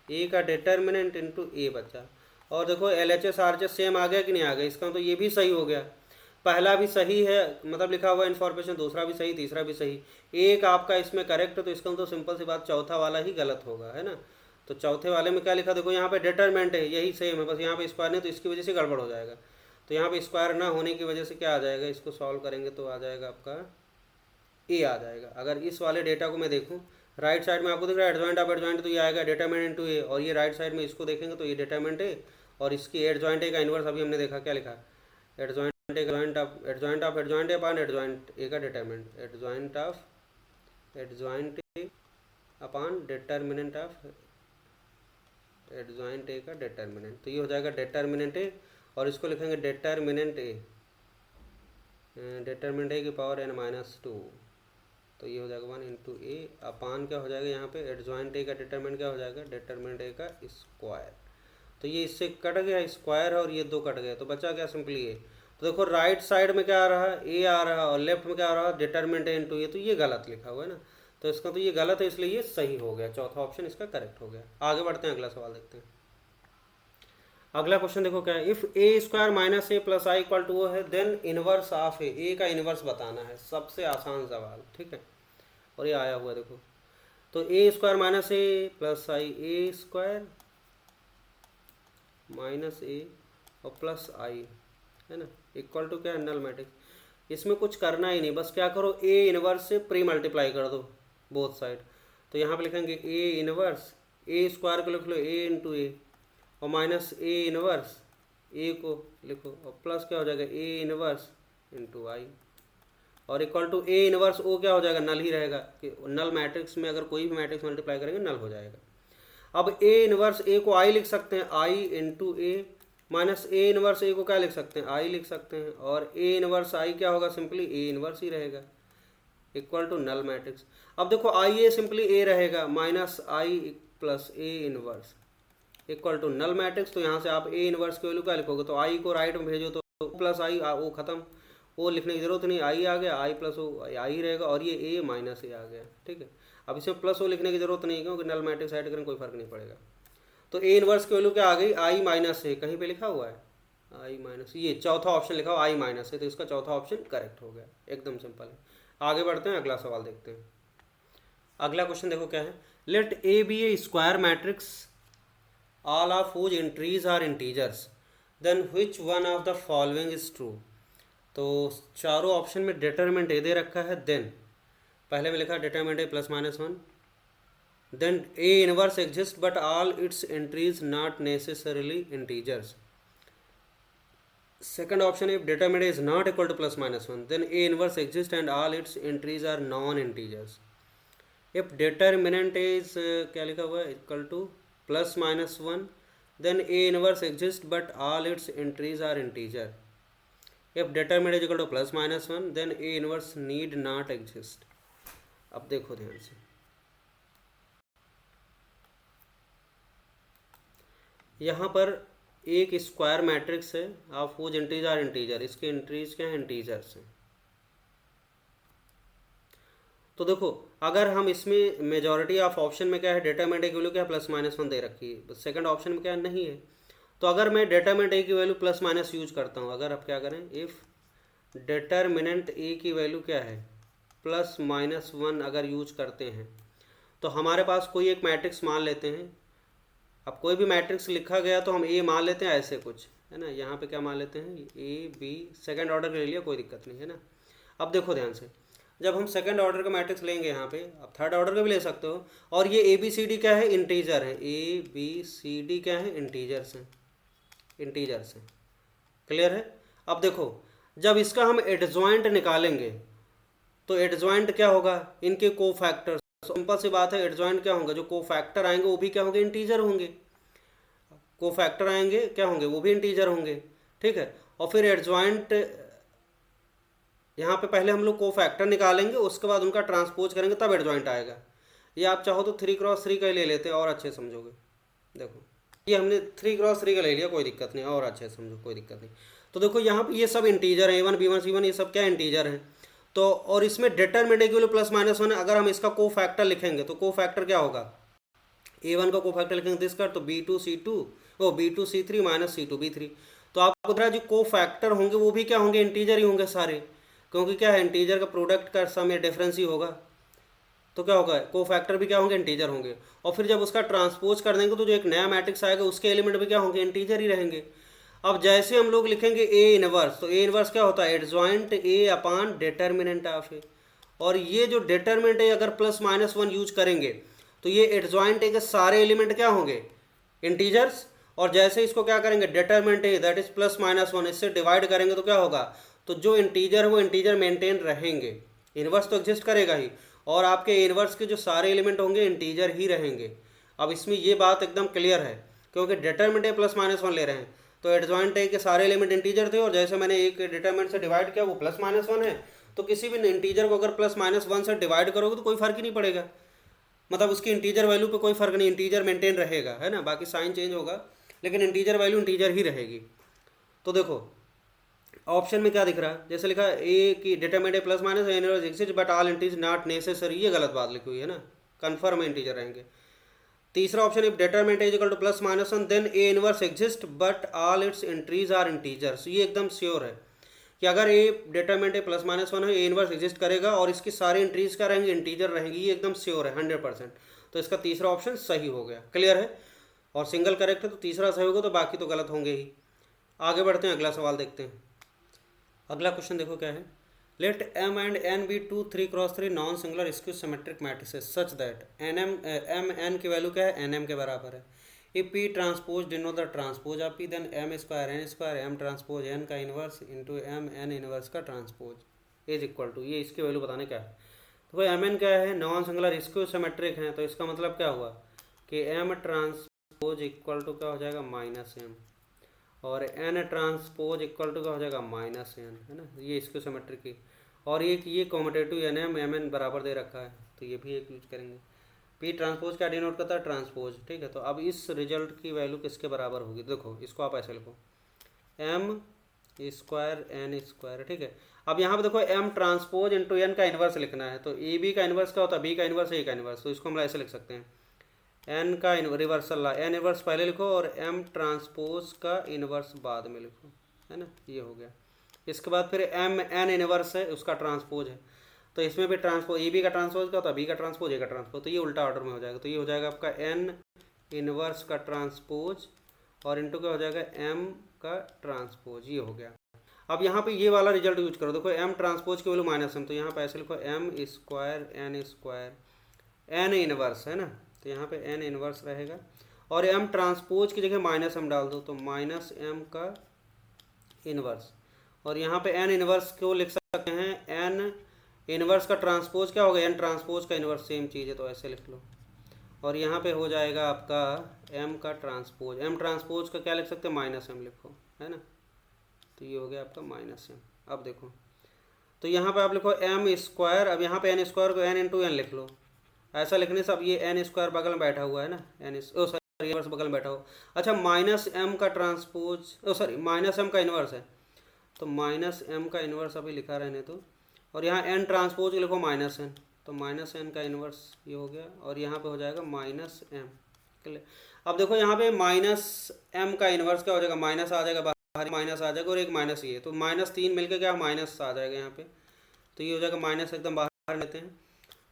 ए का डिटर्मिनेंट इंटू ए बचा, और देखो LHS RHS सेम आ गया कि नहीं आ गया, इसका तो ये भी सही हो गया, पहला भी सही है मतलब लिखा हुआ इन्फॉर्मेशन, दूसरा भी सही, तीसरा भी सही, एक आपका इसमें करेक्ट है, तो इसका तो सिंपल सी बात चौथा वाला ही गलत होगा, है ना। तो चौथे वाले में क्या लिखा, देखो यहाँ पे डिटरमिनेंट है, यही सेम है, बस यहाँ पे स्क्वायर नहीं, तो इसकी वजह से गड़बड़ हो जाएगा। तो यहाँ पे स्क्वायर ना होने की वजह से क्या आ जाएगा, इसको सॉल्व करेंगे तो आ जाएगा आपका ए आ जाएगा। अगर इस वाले डेटा को मैं देखूँ, राइट साइड में आपको दिख रहा है एडजॉइंट ऑफ एडजॉइंट, तो ये आएगा डिटरमिनेंट इनटू ए, और ये राइट साइड में इसको देखेंगे तो ये डिटरमिनेंट ए, और इसकी एडजॉइंट ए का इन्वर्स अभी हमने देखा क्या लिखा, adjoint of adjoint A upon adjoint A का determinant, adjoint of adjoint A upon determinant of adjoint A का डिटरमिनेंट, तो ये हो जाएगा डिटरमिनेंट ए, और इसको लिखेंगे डिटरमिनेंट ए, डिटरमिनेंट ए की पावर n-2, तो ये हो जाएगा 1 इंटू ए अपान क्या हो जाएगा यहाँ पे एडजॉइंट ए का डिटरमिनेंट क्या हो जाएगा, डिटरमिनेंट ए का स्क्वायर। तो ये इससे कट गया स्क्वायर और ये दो कट गए, तो बचा क्या सिंपली ए। तो देखो राइट साइड में क्या आ रहा है, ए आ रहा है, और लेफ्ट में क्या आ रहा है, डिटरमिनेंट ए इंटू ए, तो ये गलत लिखा हुआ है ना, तो इसका तो ये गलत है, इसलिए ये सही हो गया, चौथा ऑप्शन इसका करेक्ट हो गया। आगे बढ़ते हैं, अगला सवाल देखते हैं। अगला क्वेश्चन देखो क्या है, if A square minus A plus I equal to O है, देन इनवर्स ऑफ ए का इनवर्स बताना है, सबसे आसान सवाल, ठीक है, और ये आया हुआ देखो, तो A square minus A plus I, A square minus ए और प्लस आई, है ना, इक्वल टू क्या है, नल मैट्रिक्स। इसमें कुछ करना ही नहीं, बस क्या करो, ए इनवर्स से प्री मल्टीप्लाई कर दो बोथ साइड, तो यहाँ पे लिखेंगे ए इनवर्स, ए स्क्वायर को लिख लो ए इंटू ए, और माइनस ए इनवर्स ए को लिखो, और प्लस क्या हो जाएगा ए इनवर्स इंटू आई, और इक्वल टू ए इनवर्स ओ क्या हो जाएगा, नल ही रहेगा, कि नल मैट्रिक्स में अगर कोई भी मैट्रिक्स मल्टीप्लाई करेंगे नल हो जाएगा। अब ए इनवर्स ए को आई लिख सकते हैं, I into A, minus A inverse A को क्या लिख सकते हैं, आई लिख सकते हैं, और ए इनवर्स आई क्या होगा, सिंपली ए इनवर्स ही रहेगा, इक्वल टू नल मैट्रिक्स। अब देखो आई ए सिंपली ए रहेगा, minus I plus A inverse equal to null matrix, तो यहाँ से आप ए इनवर्स की वैल्यू क्या लिखोगे, तो आई को राइट में भेजो तो प्लस आई, वो खत्म, वो लिखने की जरूरत नहीं, आई आ गया, आई प्लस ओ आई रहेगा, और ये ए माइनस ए आ गया, ठीक है। अब इसमें प्लस ओ लिखने की जरूरत नहीं है, क्योंकि नल मैट्रिक्स ऐड करें कोई फर्क नहीं पड़ेगा। तो ए इनवर्स की वैल्यू क्या आ गई, आई माइनस ए, कहीं पे लिखा हुआ है आई माइनस, ये चौथा ऑप्शन लिखा हुआ आई माइनस ए, तो इसका चौथा ऑप्शन करेक्ट हो गया, एकदम सिंपल है। आगे बढ़ते हैं, अगला सवाल देखते हैं। अगला क्वेश्चन देखो क्या है, let A B a square matrix all of whose entries are integers, then which one of the following is true। तो चारों ऑप्शन में डिटरमिनेंट ए दे रखा है, देन पहले में लिखा determinant A plus minus 1, then A inverse exist but all its entries not necessarily integers. Second option if determinant is not equal to plus minus 1, then A inverse exist and all its entries are non integers. If determinant is क्या लिखा हुआ है, equal to plus minus 1, then A inverse exists but all its entries are integer। if determinant is equal to plus minus 1, then A inverse need not exist। अब देखो ध्यान से, यहाँ पर एक स्क्वायर मैट्रिक्स है, आप वो एंट्रीज आर इंटीजर, इसके एंट्रीज क्या है, इंटीजर्स हैं। तो देखो अगर हम इसमें मेजॉरिटी ऑफ ऑप्शन में क्या है, डिटरमिनेंट ए की वैल्यू क्या है, प्लस माइनस 1 दे रखी है, सेकंड ऑप्शन में क्या नहीं है, तो अगर मैं डिटरमिनेंट ए की वैल्यू प्लस माइनस यूज करता हूँ, अगर आप क्या करें, इफ़ डिटरमिनेंट ए की वैल्यू क्या है, प्लस माइनस 1 अगर यूज करते हैं, तो हमारे पास कोई एक मैट्रिक्स मान लेते हैं। अब कोई भी मैट्रिक्स लिखा गया तो हम ए मान लेते हैं, ऐसे कुछ है ना, यहाँ पे क्या मान लेते हैं, ए बी, सेकंड ऑर्डर ले लिया, कोई दिक्कत नहीं है ना। अब देखो ध्यान से, जब हम सेकंड ऑर्डर का मैट्रिक्स लेंगे यहाँ पे, आप थर्ड ऑर्डर का भी ले सकते हो, और ये ए बी सी डी क्या है, इंटीजर है, ए बी सी डी क्या है, इंटीजर्स हैं, इंटीजर्स हैं, क्लियर है। अब देखो जब इसका हम एडजॉइंट निकालेंगे तो एडजॉइंट क्या होगा, इनके कोफैक्टर, सिंपल सी बात है, एडजॉइंट क्या होगा, जो कोफैक्टर आएंगे वो भी क्या होंगे, इंटीजर होंगे, कोफैक्टर आएंगे क्या होंगे, वो भी इंटीजर होंगे, ठीक है। और फिर एडजॉइंट यहाँ पे पहले हम लोग कोफैक्टर निकालेंगे, उसके बाद उनका ट्रांसपोज करेंगे, तब एडजॉइंट आएगा। ये आप चाहो तो 3x3 का ही ले लेते हैं और अच्छे समझोगे। देखो ये हमने 3x3 का ले लिया, कोई दिक्कत नहीं, और अच्छे समझो, कोई दिक्कत नहीं। तो देखो यहाँ पे ये सब इंटीजर है, A1 B1 C1 ये सब क्या इंटीजर हैं। तो और इसमें डिटरमिनेंट की वैल्यू प्लस माइनस 1 है, अगर हम इसका कोफैक्टर लिखेंगे तो कोफैक्टर क्या होगा, A1 का कोफैक्टर लिखेंगे दिस कर, तो B2 C2 B2C3 minus C2B3। तो आपको जो को फैक्टर होंगे वो भी क्या होंगे, इंटीजर ही होंगे सारे, क्योंकि क्या है इंटीजर का प्रोडक्ट का सम या डिफरेंस ही होगा। तो क्या होगा, को फैक्टर भी क्या होंगे, इंटीजर होंगे। और फिर जब उसका ट्रांसपोज कर देंगे तो जो एक नया मैट्रिक्स आएगा उसके एलिमेंट भी क्या होंगे, इंटीजर ही रहेंगे। अब जैसे हम लोग लिखेंगे ए इनवर्स, तो ए इनवर्स क्या होता है, adjoint A upon determinant of A. और ये जो डिटर्मिनेंट ए अगर +-1 यूज करेंगे तो ये एडजॉइंट ए के सारे एलिमेंट क्या होंगे, इंटीजर्स। और जैसे इसको क्या करेंगे, डिटर्मिनेंट ए दैट इज +-1 इससे डिवाइड करेंगे तो क्या होगा, तो जो इंटीजर है वो इंटीजर मेंटेन रहेंगे, इनवर्स तो एग्जिस्ट करेगा ही, और आपके इनवर्स के जो सारे एलिमेंट होंगे इंटीजर ही रहेंगे। अब इसमें ये बात एकदम क्लियर है, क्योंकि डिटर्मिनेंट ए +-1 ले रहे हैं तो एडजॉइंट ए के सारे एलिमेंट इंटीजर थे, और जैसे मैंने एक डिटर्मिनेंट से डिवाइड किया वो +-1 है, तो किसी भी इंटीजर को अगर +-1 से डिवाइड करोगे तो कोई फर्क ही नहीं पड़ेगा, मतलब उसकी इंटीजर वैल्यू पे कोई फर्क नहीं, इंटीजर मेंटेन रहेगा, है ना, बाकी साइन चेंज होगा लेकिन इंटीजर वैल्यू इंटीजर ही रहेगी। तो देखो ऑप्शन में क्या दिख रहा है, जैसे लिखा ए की determinant A +-, inverse exist but all integer not necessary, ये गलत बात लिखी हुई है ना, कन्फर्म इंटीजर रहेंगे। तीसरा option, if determinant A equal to +-1 then A inverse exist but all its entries are integers, ये एकदम श्योर है कि अगर ए डिटरमिनेंट ए +-1 है, ए इनवर्स एग्जिस्ट करेगा और इसकी सारी एंट्रीज क्या रहेंगी, इंटीजर रहेंगी, ये एकदम श्योर है 100%। तो इसका तीसरा ऑप्शन सही हो गया, क्लियर है, और सिंगल करेक्ट है तो तीसरा सही होगा, तो बाकी तो गलत होंगे ही। आगे बढ़ते हैं, अगला सवाल देखते हैं। अगला क्वेश्चन देखो क्या है, let m and n be 2 3x3 non singular skew symmetric matrices such that m n की वैल्यू क्या है, nm के बराबर है। if p transpose denote the transpose of p then m² n² m transpose n का inverse into m n inverse का transpose is equal to, ये इसकी वैल्यू बताने क्या है। तो भाई m n क्या है, नॉन सिंगुलर स्क्यू सिमेट्रिक है, तो इसका मतलब क्या हुआ कि m ट्रांसपोज इक्वल टू क्या हो जाएगा, -m, और n ट्रांसपोज इक्वल टू क्या हो जाएगा, -n, है ना, ये इसको सिमेट्रिक की। और ये कॉम्यूटेटिव nm mn बराबर दे रखा है, तो ये भी एक यूज करेंगे। p ट्रांसपोज क्या डिनोट करता है, ट्रांसपोज, ठीक है। तो अब इस रिजल्ट की वैल्यू किसके बराबर होगी, देखो इसको आप ऐसे लिखो m² n², ठीक है। अब यहाँ पे देखो m ट्रांसपोज इंटू n का इन्वर्स लिखना है, तो ए बी का इन्वर्स क्या होता है, b का इन्वर्स a का इन्वर्स, तो इसको हम ऐसे लिख सकते हैं, n का रिवर्सल n इनवर्स पहले लिखो और m ट्रांसपोज का इनवर्स बाद में लिखो, है ना, ये हो गया। इसके बाद फिर m n इनवर्स है, उसका ट्रांसपोज है, तो इसमें भी ट्रांसपोज ए बी का ट्रांसपोज क्या होता है, b का ट्रांसपोज a का ट्रांसपोज, तो ये उल्टा ऑर्डर में हो जाएगा, तो ये हो जाएगा आपका n इनवर्स का ट्रांसपोज और इंटू क्या हो जाएगा m का ट्रांसपोज, ये हो गया। अब यहाँ पे ये वाला रिजल्ट यूज करो, देखो m ट्रांसपोज की वैल्यू -m, तो यहाँ पे ऐसे लिखो m² n इनवर्स, है ना, तो यहाँ पे n इनवर्स रहेगा और m ट्रांसपोज की जगह -m डाल दो, तो -m का इनवर्स, और यहाँ पे n इनवर्स को लिख सकते हैं n इनवर्स का ट्रांसपोज क्या होगा, n ट्रांसपोज का इनवर्स सेम चीज़ है, तो ऐसे लिख लो। और यहाँ पे हो जाएगा आपका m का ट्रांसपोज, m ट्रांसपोज का क्या लिख सकते हैं, -m लिखो, है ना, तो ये हो गया आपका -m। अब देखो तो यहाँ पे आप लिखो m², अब यहाँ पे n² को n इंटू n लिख लो, ऐसा लिखने से अब ये n² बगल में बैठा हुआ है ना, सॉरी इनवर्स बगल में बैठा हुआ। अच्छा -m का ट्रांसपोज, सॉरी -m का इनवर्स है, तो -m का इनवर्स अभी लिखा रहने तो, और यहाँ n ट्रांसपोज लिखो -n, तो -n का इनवर्स ये हो गया, और यहाँ पे हो जाएगा -m, क्लियर। अब देखो यहाँ पे -m का इनवर्स क्या हो जाएगा, माइनस आ जाएगा, बाहर माइनस आ जाएगा, और एक माइनस ये, तो -3 मिलकर क्या माइनस आ जाएगा यहाँ पे, तो ये हो जाएगा माइनस, एकदम बाहर लेते हैं,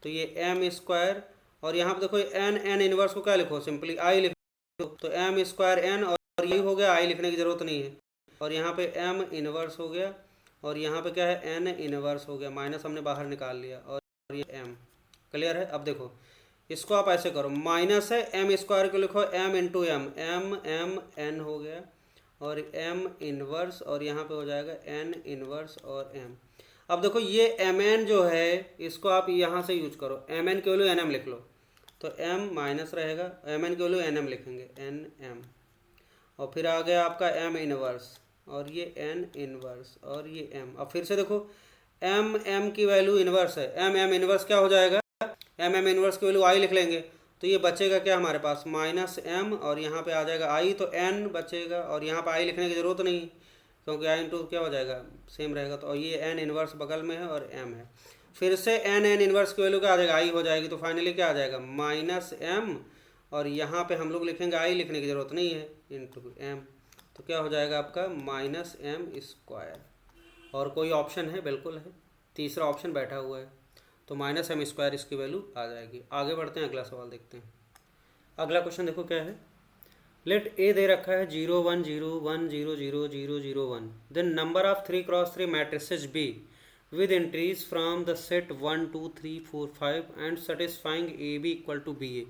तो ये m², और यहाँ पे देखो n इनवर्स को क्या लिखो, सिंपली i लिखो, तो m² n, और ये हो गया, i लिखने की जरूरत नहीं है, और यहाँ पे m इनवर्स हो गया, और यहाँ पे क्या है n इनवर्स हो गया, माइनस हमने बाहर निकाल लिया, और ये m, क्लियर है। अब देखो इसको आप ऐसे करो, माइनस है m² को लिखो m इंटू m n हो गया, और m इनवर्स, और यहाँ पे हो जाएगा n इनवर्स और m। अब देखो ये mn जो है इसको आप यहाँ से यूज करो, mn की वैल्यू nm लिख लो, तो m माइनस रहेगा, mn की वैल्यू nm लिखेंगे nm, और फिर आ गया आपका m इनवर्स, और ये n इनवर्स, और ये m। अब फिर से देखो m की वैल्यू इनवर्स है, m इनवर्स क्या हो जाएगा, m इनवर्स की वैल्यू i लिख लेंगे, तो ये बचेगा क्या हमारे पास -m, और यहाँ पे आ जाएगा i, तो n बचेगा, और यहाँ पे i लिखने की ज़रूरत नहीं क्योंकि i इंटू क्या हो जाएगा, सेम रहेगा, तो ये n इनवर्स बगल में है और m है। फिर से n इनवर्स की वैल्यू क्या आ जाएगा, i हो जाएगी, तो फाइनली क्या आ जाएगा -m और यहाँ पे हम लोग लिखेंगे आई, लिखने की ज़रूरत नहीं है, इंटू एम। तो क्या हो जाएगा आपका माइनस एम स्क्वायर। और कोई ऑप्शन है? बिल्कुल है, तीसरा ऑप्शन बैठा हुआ है, तो माइनस एम स्क्वायर इसकी वैल्यू आ जाएगी। आगे बढ़ते हैं, अगला सवाल देखते हैं। अगला क्वेश्चन देखो क्या है। लेट ए दे रखा है 0 1 0 1 0 0 0 0 1, then number of 3x3 matrices B with entries from the set 1 2 3 4 5 and satisfying A B equal to B A.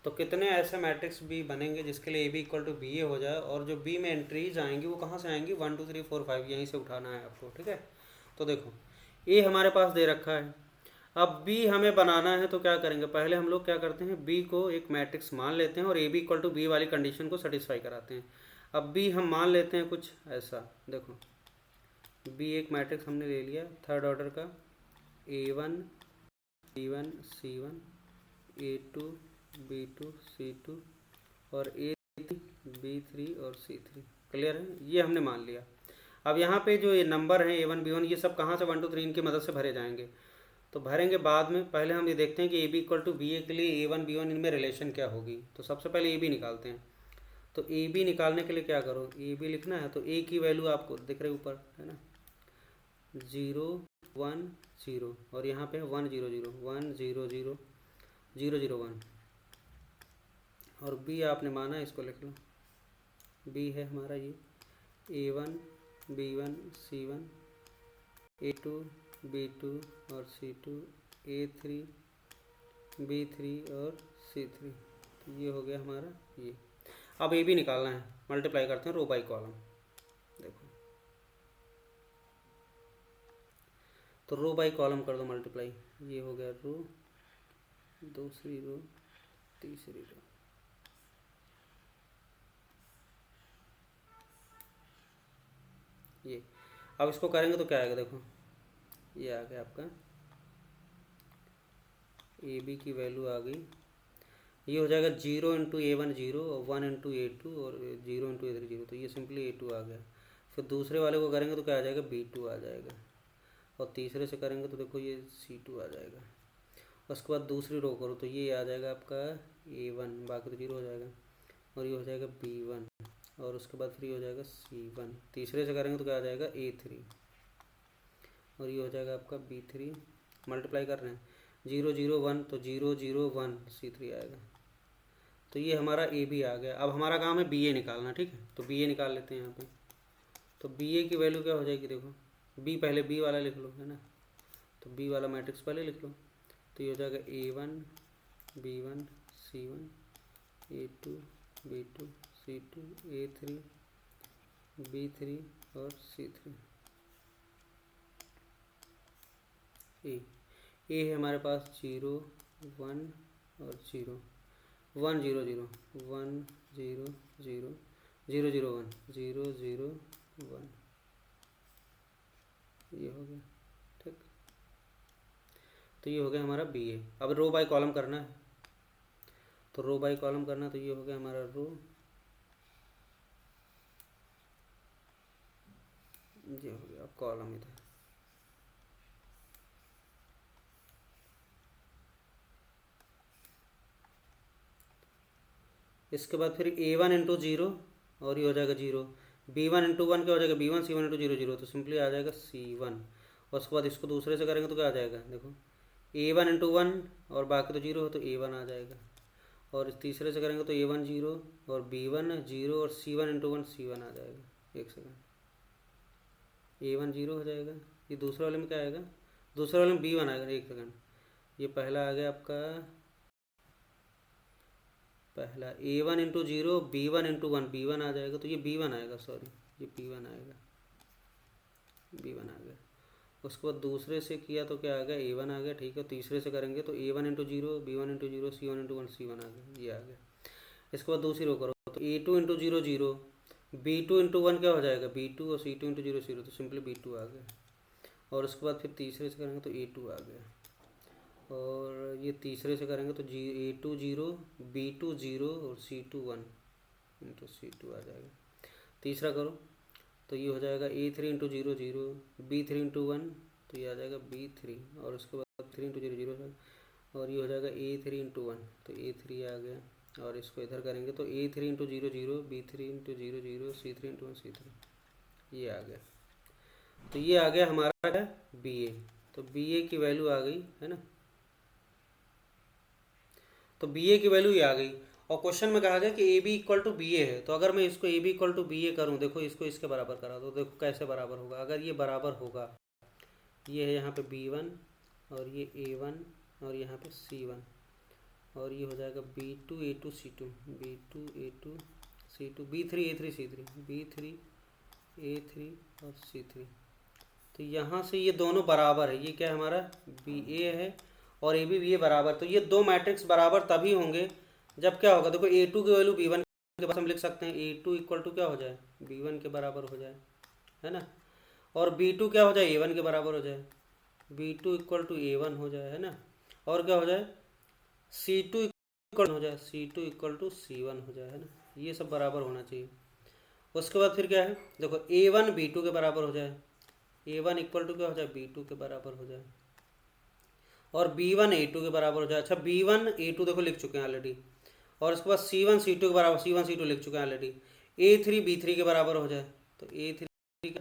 तो कितने ऐसे मैट्रिक्स बी बनेंगे जिसके लिए A B equal to B A हो जाए, और जो बी में एंट्रीज आएंगी वो कहाँ से आएंगी? 1 2 3 4 5, यहीं से उठाना है आपको, ठीक है। तो देखो ए हमारे पास दे रखा है, अब बी हमें बनाना है, तो क्या करेंगे? पहले हम लोग क्या करते हैं, बी को एक मैट्रिक्स मान लेते हैं और A B equal to B वाली कंडीशन को सेटिस्फाई कराते हैं। अब बी हम मान लेते हैं कुछ ऐसा, देखो बी एक मैट्रिक्स हमने ले लिया थर्ड ऑर्डर का, A1 B1 C1 A2 B2 C2 और A3 B3 और C3। क्लियर है? ये हमने मान लिया। अब यहाँ पे जो ये नंबर हैं A1 B1, ये सब कहाँ से 1 2 3 इनकी मदद से भरे जाएंगे? तो भरेंगे बाद में, पहले हम ये देखते हैं कि A B equal to B A के लिए A1 B1 इनमें रिलेशन क्या होगी। तो सबसे पहले ए बी निकालते हैं। तो ए बी निकालने के लिए क्या करो, ए बी लिखना है, तो ए की वैल्यू आपको दिख रही ऊपर है ना, 0 1 0, और यहाँ पे 1 0 0 1 0 0 0 0 1, और बी आपने माना है, इसको लिख लो। बी है हमारा ये A1 B1 C1 A2 B2 और C2 A3 B3 और C3। तो ये हो गया हमारा ये। अब ए बी निकालना है, मल्टीप्लाई करते हैं रो बाई कॉलम। देखो तो रो बाई कॉलम कर दो मल्टीप्लाई, ये हो गया रो, दूसरी रो, तीसरी रो। ये अब इसको करेंगे तो क्या आएगा, देखो ये आ गया आपका ए बी की वैल्यू आ गई, ये हो जाएगा 0 इंटू A1 0 और 1 इंटू A2 और 0 इंटू A3 0। तो ये सिंपली A2 आ गया। फिर दूसरे वाले को करेंगे तो क्या आ जाएगा, B2 आ जाएगा, और तीसरे से करेंगे तो देखो ये C2 आ जाएगा। उसके बाद दूसरी रो करो तो ये आ जाएगा आपका A1, बाकी तो 0 हो जाएगा, और ये हो जाएगा B1, और उसके बाद फिर ये हो जाएगा C1। तीसरे से करेंगे तो क्या आ जाएगा A3, और ये हो जाएगा आपका B3। मल्टीप्लाई कर रहे हैं 0 0 1, तो 0 0 1 C3 आएगा। तो ये हमारा ए बी आ गया। अब हमारा काम है बी ए निकालना, ठीक है। तो बी ए निकाल लेते हैं यहाँ पे। तो बी ए की वैल्यू क्या हो जाएगी, देखो बी पहले बी वाला लिख लो, है ना। तो बी वाला मैट्रिक्स पहले लिख लो, तो ये हो जाएगा A1 B1 C1 A2 B2 C2 A3 B3 और C3। ए है हमारे पास 0 1 और 0 1 0 0 1 0 0 0 0 1 0 0 1, ये हो गया, ठीक। तो ये हो गया हमारा बी ए। अब रो बाय कॉलम करना है, तो रो बाय कॉलम करना, तो ये हो गया हमारा रो, ये हो गया कॉलम इधर। इसके बाद फिर A1 इंटू 0, और ये हो जाएगा 0, B1 इंटू 1 क्या हो जाएगा, B1 C1 इंटू 0 0, तो सिंपली आ जाएगा C1। और उसके बाद इसको दूसरे से करेंगे तो क्या आ जाएगा, देखो A1 इंटू 1 और बाकी तो 0 हो तो A1 आ जाएगा, और इस तीसरे से करेंगे तो A1 0 और B1 0 और C1 इंटू 1 C1 आ जाएगा। एक सेकंड, A1 0 हो जाएगा, ये दूसरे वाले में क्या आएगा, दूसरे वाले में B1 आएगा। एक सेकंड, ये पहला आ गया आपका, पहला A1 into 0 B1 into 1 B1 आ जाएगा, तो ये B1 आएगा, सॉरी ये B1 आएगा, B1 आ गया। उसके बाद दूसरे से किया तो क्या आ गया, A1 आ गया, ठीक है। तीसरे से करेंगे तो A1 into 0 B1 into 0 C1 into 1 C1 आ गया, ये आ गया। इसके बाद दूसरी रो करो तो A2 इंटू 0 0 B2 इंटू 1 क्या हो जाएगा, B2 और C2 इंटू 0 0, तो सिंपली B2 आ गया। और उसके बाद फिर तीसरे से करेंगे तो A2 आ गया, और ये तीसरे से करेंगे तो A2 0 B2 0 और C2 1 इंटू C2 आ जाएगा। तीसरा करो तो ये हो जाएगा A3 इंटू 0 0 B3 इंटू 1, तो ये आ जाएगा B3, और उसके बाद 3 इंटू 0 0, और ये हो जाएगा A3 इंटू 1, तो A3 आ गया। और इसको इधर करेंगे तो A3 into 0 0, B3 into 0 0, C3 into 1 C3, ये आ गया। तो ये आ गया हमारा क्या, BA। तो BA की वैल्यू आ गई है ना, तो BA की वैल्यू ये आ गई। और क्वेश्चन में कहा गया कि AB इक्वल टू BA है, तो अगर मैं इसको AB इक्वल टू BA करूँ, देखो इसको इसके बराबर करा दो, देखो कैसे बराबर होगा। अगर ये बराबर होगा, ये है यहाँ पे B1 और ये A1 और यहाँ पे C1, और ये हो जाएगा B2 A2 C2, B2 A2 C2, B3 A3 C3, B3 A3 और C3। तो यहाँ से ये दोनों बराबर है, ये क्या है हमारा BA है और AB BA बराबर। तो ये दो मैट्रिक्स बराबर तभी होंगे जब क्या होगा, देखो A2 की वैल्यू B1 के पास हम लिख सकते हैं, A2 इक्वल टू क्या हो जाए, B1 के बराबर हो जाए, है ना। और B2 क्या हो जाए, A1 के बराबर हो जाए, B2 इक्वल टू A1 हो जाए, है ना। और क्या हो जाए, C2 इक्वल हो जाए, C2 इक्वल टू C1 हो जाए, है ना। ये सब बराबर होना चाहिए। उसके बाद फिर क्या है, देखो A1 B2 के बराबर हो जाए, A1 इक्वल टू क्या हो जाए, B2 के बराबर हो जाए, और B1 A2 के बराबर हो जाए। अच्छा B1 A2 देखो लिख चुके हैं ऑलरेडी, और उसके बाद C1 C2 के बराबर, C1 C2 लिख चुके हैं ऑलरेडी। A3 B3 के बराबर हो जाए, तो A3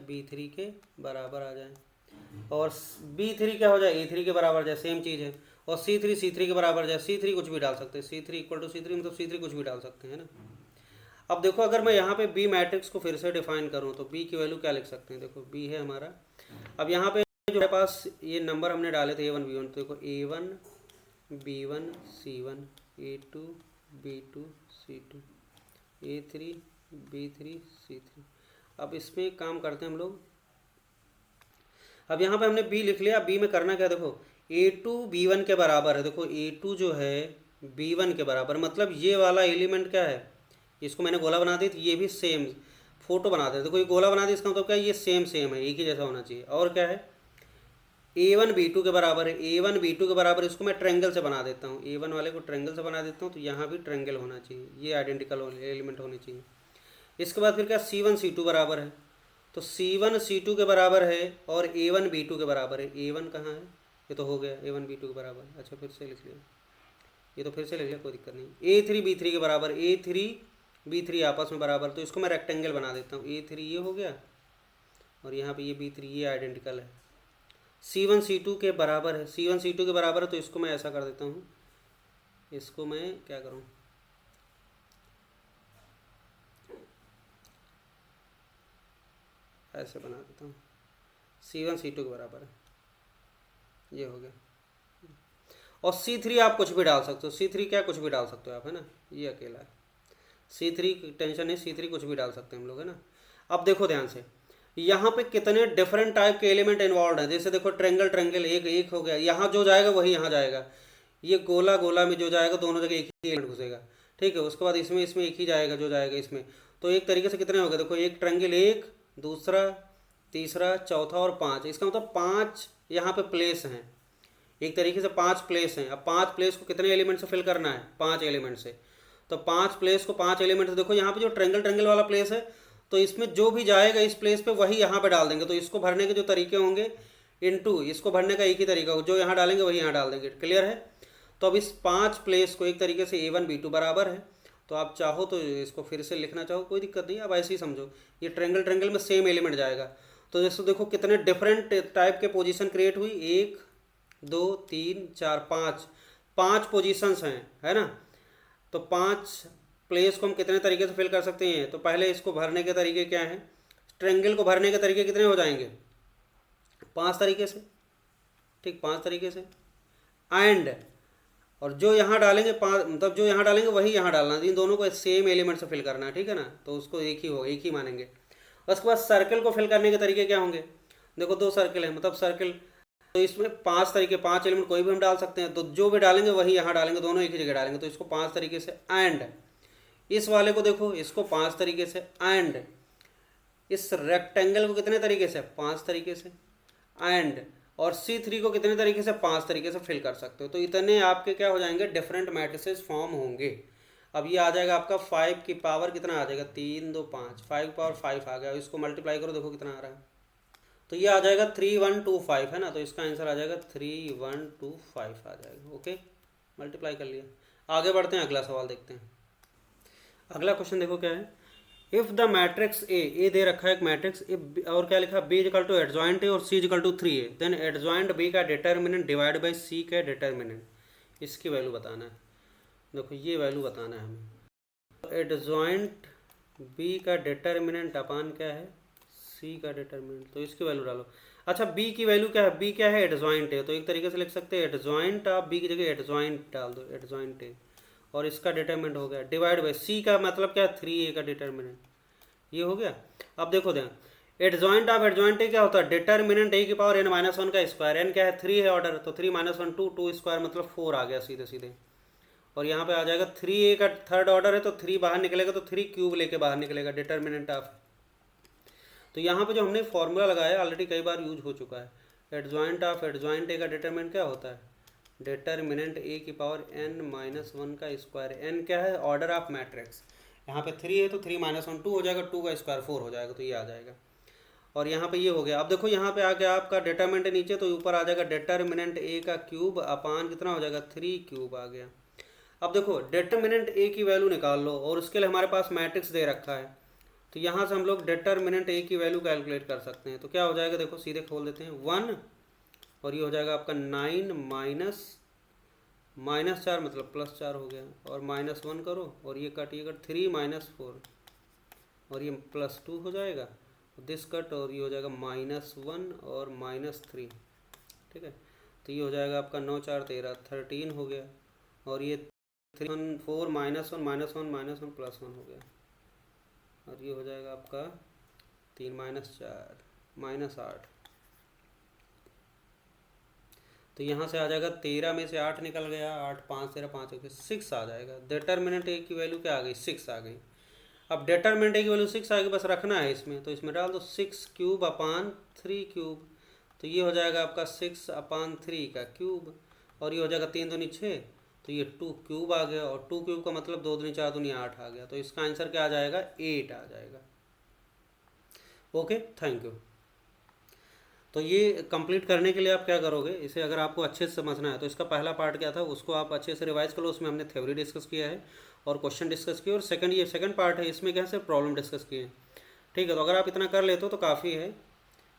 B3 के बराबर आ जाए, और B3 क्या हो जाए, A3 के बराबर जाए, सेम चीज़ है। और C3 C3 के बराबर जाए, C3 कुछ भी डाल सकते हैं, C3 इक्वल टू C3 मतलब C3 कुछ भी डाल सकते हैं, है ना। अब देखो अगर मैं यहाँ पे B मैट्रिक्स को फिर से डिफाइन करूँ तो B की वैल्यू क्या लिख सकते हैं, देखो B है हमारा। अब यहाँ पे जो मेरे पास ये नंबर हमने डाले थे A1 B1, तो देखो A1 B1 C1, A2 B2 C2, A3 B3 C3। अब इसमें एक काम करते हैं हम लोग, अब यहाँ पे हमने B लिख लिया। B में करना क्या, देखो A2 B1 के बराबर है, देखो A2 जो है B1 के बराबर, मतलब ये वाला एलिमेंट क्या है, इसको मैंने गोला बना दी, तो ये भी सेम फोटो बना दे, देखो ये गोला बना दी, इसका मतलब क्या है, ये सेम सेम है, एक ही जैसा होना चाहिए। और क्या है, A1 B2 के बराबर है, A1 B2 के बराबर, इसको मैं ट्रेंगल से बना देता हूँ, A1 वाले को ट्रेंगल से बना देता हूँ, तो यहाँ भी ट्रेंगल होना चाहिए, ये आइडेंटिकल एलिमेंट होने चाहिए। इसके बाद फिर क्या, C1 C2 बराबर है, तो C1 C2 के बराबर है, और A1 B2 के बराबर है। A1 कहाँ है, ये तो हो गया A1 B2 के बराबर। अच्छा फिर से लिख लिया, ये तो फिर से लिख लिया, कोई दिक्कत नहीं। A3 B3 के बराबर, A3 B3 आपस में बराबर, तो इसको मैं रेक्टेंगल बना देता हूँ, A3 ये हो गया, और यहाँ पे ये B3 ये आइडेंटिकल है। C1 C2 के बराबर है, C1 C2 के बराबर है, तो इसको मैं ऐसा कर देता हूँ, इसको मैं क्या करूँ, ऐसे बना देता हूँ, C1 C2 के बराबर है, ये हो गया। और C3 आप कुछ भी डाल सकते हो, C3 क्या कुछ भी डाल सकते हो आप, है ना, ये अकेला है। C3 टेंशन नहीं, C3 कुछ भी डाल सकते हैं हम लोग, है ना। अब देखो ध्यान से, यहाँ पे कितने डिफरेंट टाइप के एलिमेंट इन्वॉल्व हैं। जैसे देखो ट्रेंगल ट्रेंगल एक एक हो गया, यहाँ जो जाएगा वही यहाँ जाएगा, ये गोला गोला में जो जाएगा दोनों जगह एक ही एलिमेंट घुसेगा, ठीक है। उसके बाद इसमें इसमें एक ही जाएगा जो जाएगा इसमें, तो एक तरीके से कितने हो गए, देखो एक ट्रेंगल, एक दूसरा तीसरा चौथा और पाँच, इसका मतलब पाँच यहाँ पे प्लेस हैं, एक तरीके से पांच प्लेस हैं। अब पांच प्लेस को कितने एलिमेंट से फिल करना है, पांच एलिमेंट से, तो पांच प्लेस को पांच एलिमेंट से, देखो यहाँ पे जो ट्रेंगल ट्रेंगल वाला प्लेस है, तो इसमें जो भी जाएगा इस प्लेस पे वही यहाँ पे डाल देंगे। तो इसको भरने के जो तरीके होंगे इनटू, इसको भरने का एक ही तरीका हो, जो यहाँ डालेंगे वही यहाँ डाल देंगे, क्लियर है। तो अब इस पांच प्लेस को एक तरीके से A1 B2 बराबर है, तो आप चाहो तो इसको फिर से लिखना चाहो कोई दिक्कत नहीं, अब ऐसे ही समझो, ये ट्रेंगल ट्रेंगल में सेम एलिमेंट जाएगा। तो जैसे देखो कितने डिफरेंट टाइप के पोजीशन क्रिएट हुई, एक दो तीन चार पाँच, पाँच पोजीशंस हैं, है ना। तो पांच प्लेस को हम कितने तरीके से फिल कर सकते हैं, तो पहले इसको भरने के तरीके क्या हैं, ट्रेंगल को भरने के तरीके कितने हो जाएंगे, पांच तरीके से, ठीक, पांच तरीके से। एंड और जो यहाँ डालेंगे पाँच, मतलब जो यहाँ डालेंगे वही यहाँ डालना, इन दोनों को सेम एलिमेंट से फिल करना है, ठीक है ना, तो उसको एक ही हो, एक ही मानेंगे। उसके बाद सर्कल को फिल करने के तरीके क्या होंगे, देखो दो सर्कल है, मतलब सर्कल, तो इसमें पांच तरीके, पांच एलिमेंट कोई भी हम डाल सकते हैं, तो जो भी डालेंगे वही यहाँ डालेंगे, दोनों एक ही जगह डालेंगे, तो इसको पांच तरीके से। एंड इस वाले को देखो, इसको पांच तरीके से। एंड इस रेक्टेंगल को कितने तरीके से, पांच तरीके से। एंड और C3 को कितने तरीके से, पांच तरीके से फिल कर सकते हो। तो इतने आपके क्या हो जाएंगे, डिफरेंट मैट्रिसेस फॉर्म होंगे। अब ये आ जाएगा आपका 5 की पावर कितना आ जाएगा, 3 2 5, 5 की पावर 5 आ गया। इसको मल्टीप्लाई करो, देखो कितना आ रहा है, तो ये आ जाएगा 3125, है ना। तो इसका आंसर आ जाएगा 3125 आ जाएगा। ओके, मल्टीप्लाई कर लिया। आगे बढ़ते हैं, अगला सवाल देखते हैं। अगला क्वेश्चन देखो क्या है, इफ द मैट्रिक्स ए दे रखा है एक मैट्रिक्स, और क्या लिखा, B equal to adjoint A और C equal to 3a, then adjoint B का डिटर्मिनेंट डिवाइड बाई सी का डिटर्मिनेंट, इसकी वैल्यू बताना है। देखो ये वैल्यू बताना है हमें। एडजॉइंट बी का डिटर्मिनेंट अपान क्या है, सी का डिटर्मिनेंट, तो इसकी वैल्यू डालो। अच्छा बी की वैल्यू क्या है, बी क्या है, एडजॉइंट है, तो एक तरीके से लिख सकते हैं एडजॉइंट, आप बी की जगह एडजॉइंट डाल दो, एडजॉइंट है, और इसका डिटर्मिनेंट हो गया डिवाइड बाई सी का मतलब क्या है 3a का डिटर्मिनेंट, ये हो गया। अब देखो ध्यान, एडजॉइंट ऑफ एडजॉइंट क्या होता है, डिटर्मिनेंट ए की पावर n-1 का स्क्वायर, n क्या है 3 है ऑर्डर, तो 3 - 1 2, 2 स्क्वायर मतलब 4 आ गया सीधे सीधे, और यहाँ पे आ जाएगा 3a का थर्ड ऑर्डर है तो 3 बाहर निकलेगा, तो 3 क्यूब लेके बाहर निकलेगा डिटर्मिनेंट ऑफ। तो यहाँ पे जो हमने फॉर्मूला लगाया ऑलरेडी कई बार यूज हो चुका है, एडजॉइंट ऑफ एडजॉइंट ए का डिटर्मिनेंट क्या होता है, डिटर्मिनेंट ए की पावर n-1 का स्क्वायर, n क्या है ऑर्डर ऑफ मैट्रिक्स, यहाँ पे 3 है तो 3 - 1 2 हो जाएगा, 2 का स्क्वायर 4 हो जाएगा, तो ये आ जाएगा। और यहाँ पे ये हो गया। अब देखो यहाँ पे आ गया आपका डिटर्मिनेंट नीचे, तो ऊपर आ जाएगा डिटर्मिनेंट ए का क्यूब अपान कितना हो जाएगा 3 क्यूब आ गया। अब देखो डिटर्मिनेंट ए की वैल्यू निकाल लो, और उसके लिए हमारे पास मैट्रिक्स दे रखा है, तो यहाँ से हम लोग डिटर्मिनेंट ए की वैल्यू कैलकुलेट कर सकते हैं। तो क्या हो जाएगा, देखो सीधे खोल देते हैं 1, और ये हो जाएगा आपका 9 माइनस 4 मतलब +4 हो गया, और -1 करो, और ये कट 3 - 4, और ये +2 हो जाएगा, दिस कट, और ये हो जाएगा -1 और -3, ठीक है। तो ये हो जाएगा आपका 9 4 13 13 हो गया, और ये 3 4 -1 -1 -1 +1 हो गया, और ये हो जाएगा आपका 3 - 4 -8। तो यहाँ से आ जाएगा 13 में से 8 निकल गया, 8 5 13 5 हो गया, 6 आ जाएगा। डिटर्मिनेंट ए की वैल्यू क्या आ गई, 6 आ गई। अब डिटर्मिनेंट ए की वैल्यू 6 आ गई, बस रखना है इसमें, तो इसमें डाल दो 6 क्यूब अपान 3 क्यूब, तो ये हो जाएगा आपका 6 अपान 3 का क्यूब, और ये हो जाएगा 3 दूनी 6, तो ये 2 क्यूब आ गया, और 2 क्यूब का मतलब 2 दूनी 4 दूनी 8 आ गया, तो इसका आंसर क्या आ जाएगा 8 आ जाएगा। Okay, thank you. तो ये कंप्लीट करने के लिए आप क्या करोगे, इसे अगर आपको अच्छे से समझना है तो इसका पहला पार्ट क्या था उसको आप अच्छे से रिवाइज करो, उसमें हमने थ्योरी डिस्कस किया है और क्वेश्चन डिस्कस किए, और ये सेकंड पार्ट है, इसमें क्या है सिर्फ प्रॉब्लम डिस्कस किए हैं। ठीक है, तो अगर आप इतना कर लेते हो तो काफ़ी है,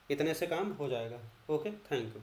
इतने से काम हो जाएगा। Okay, thank you.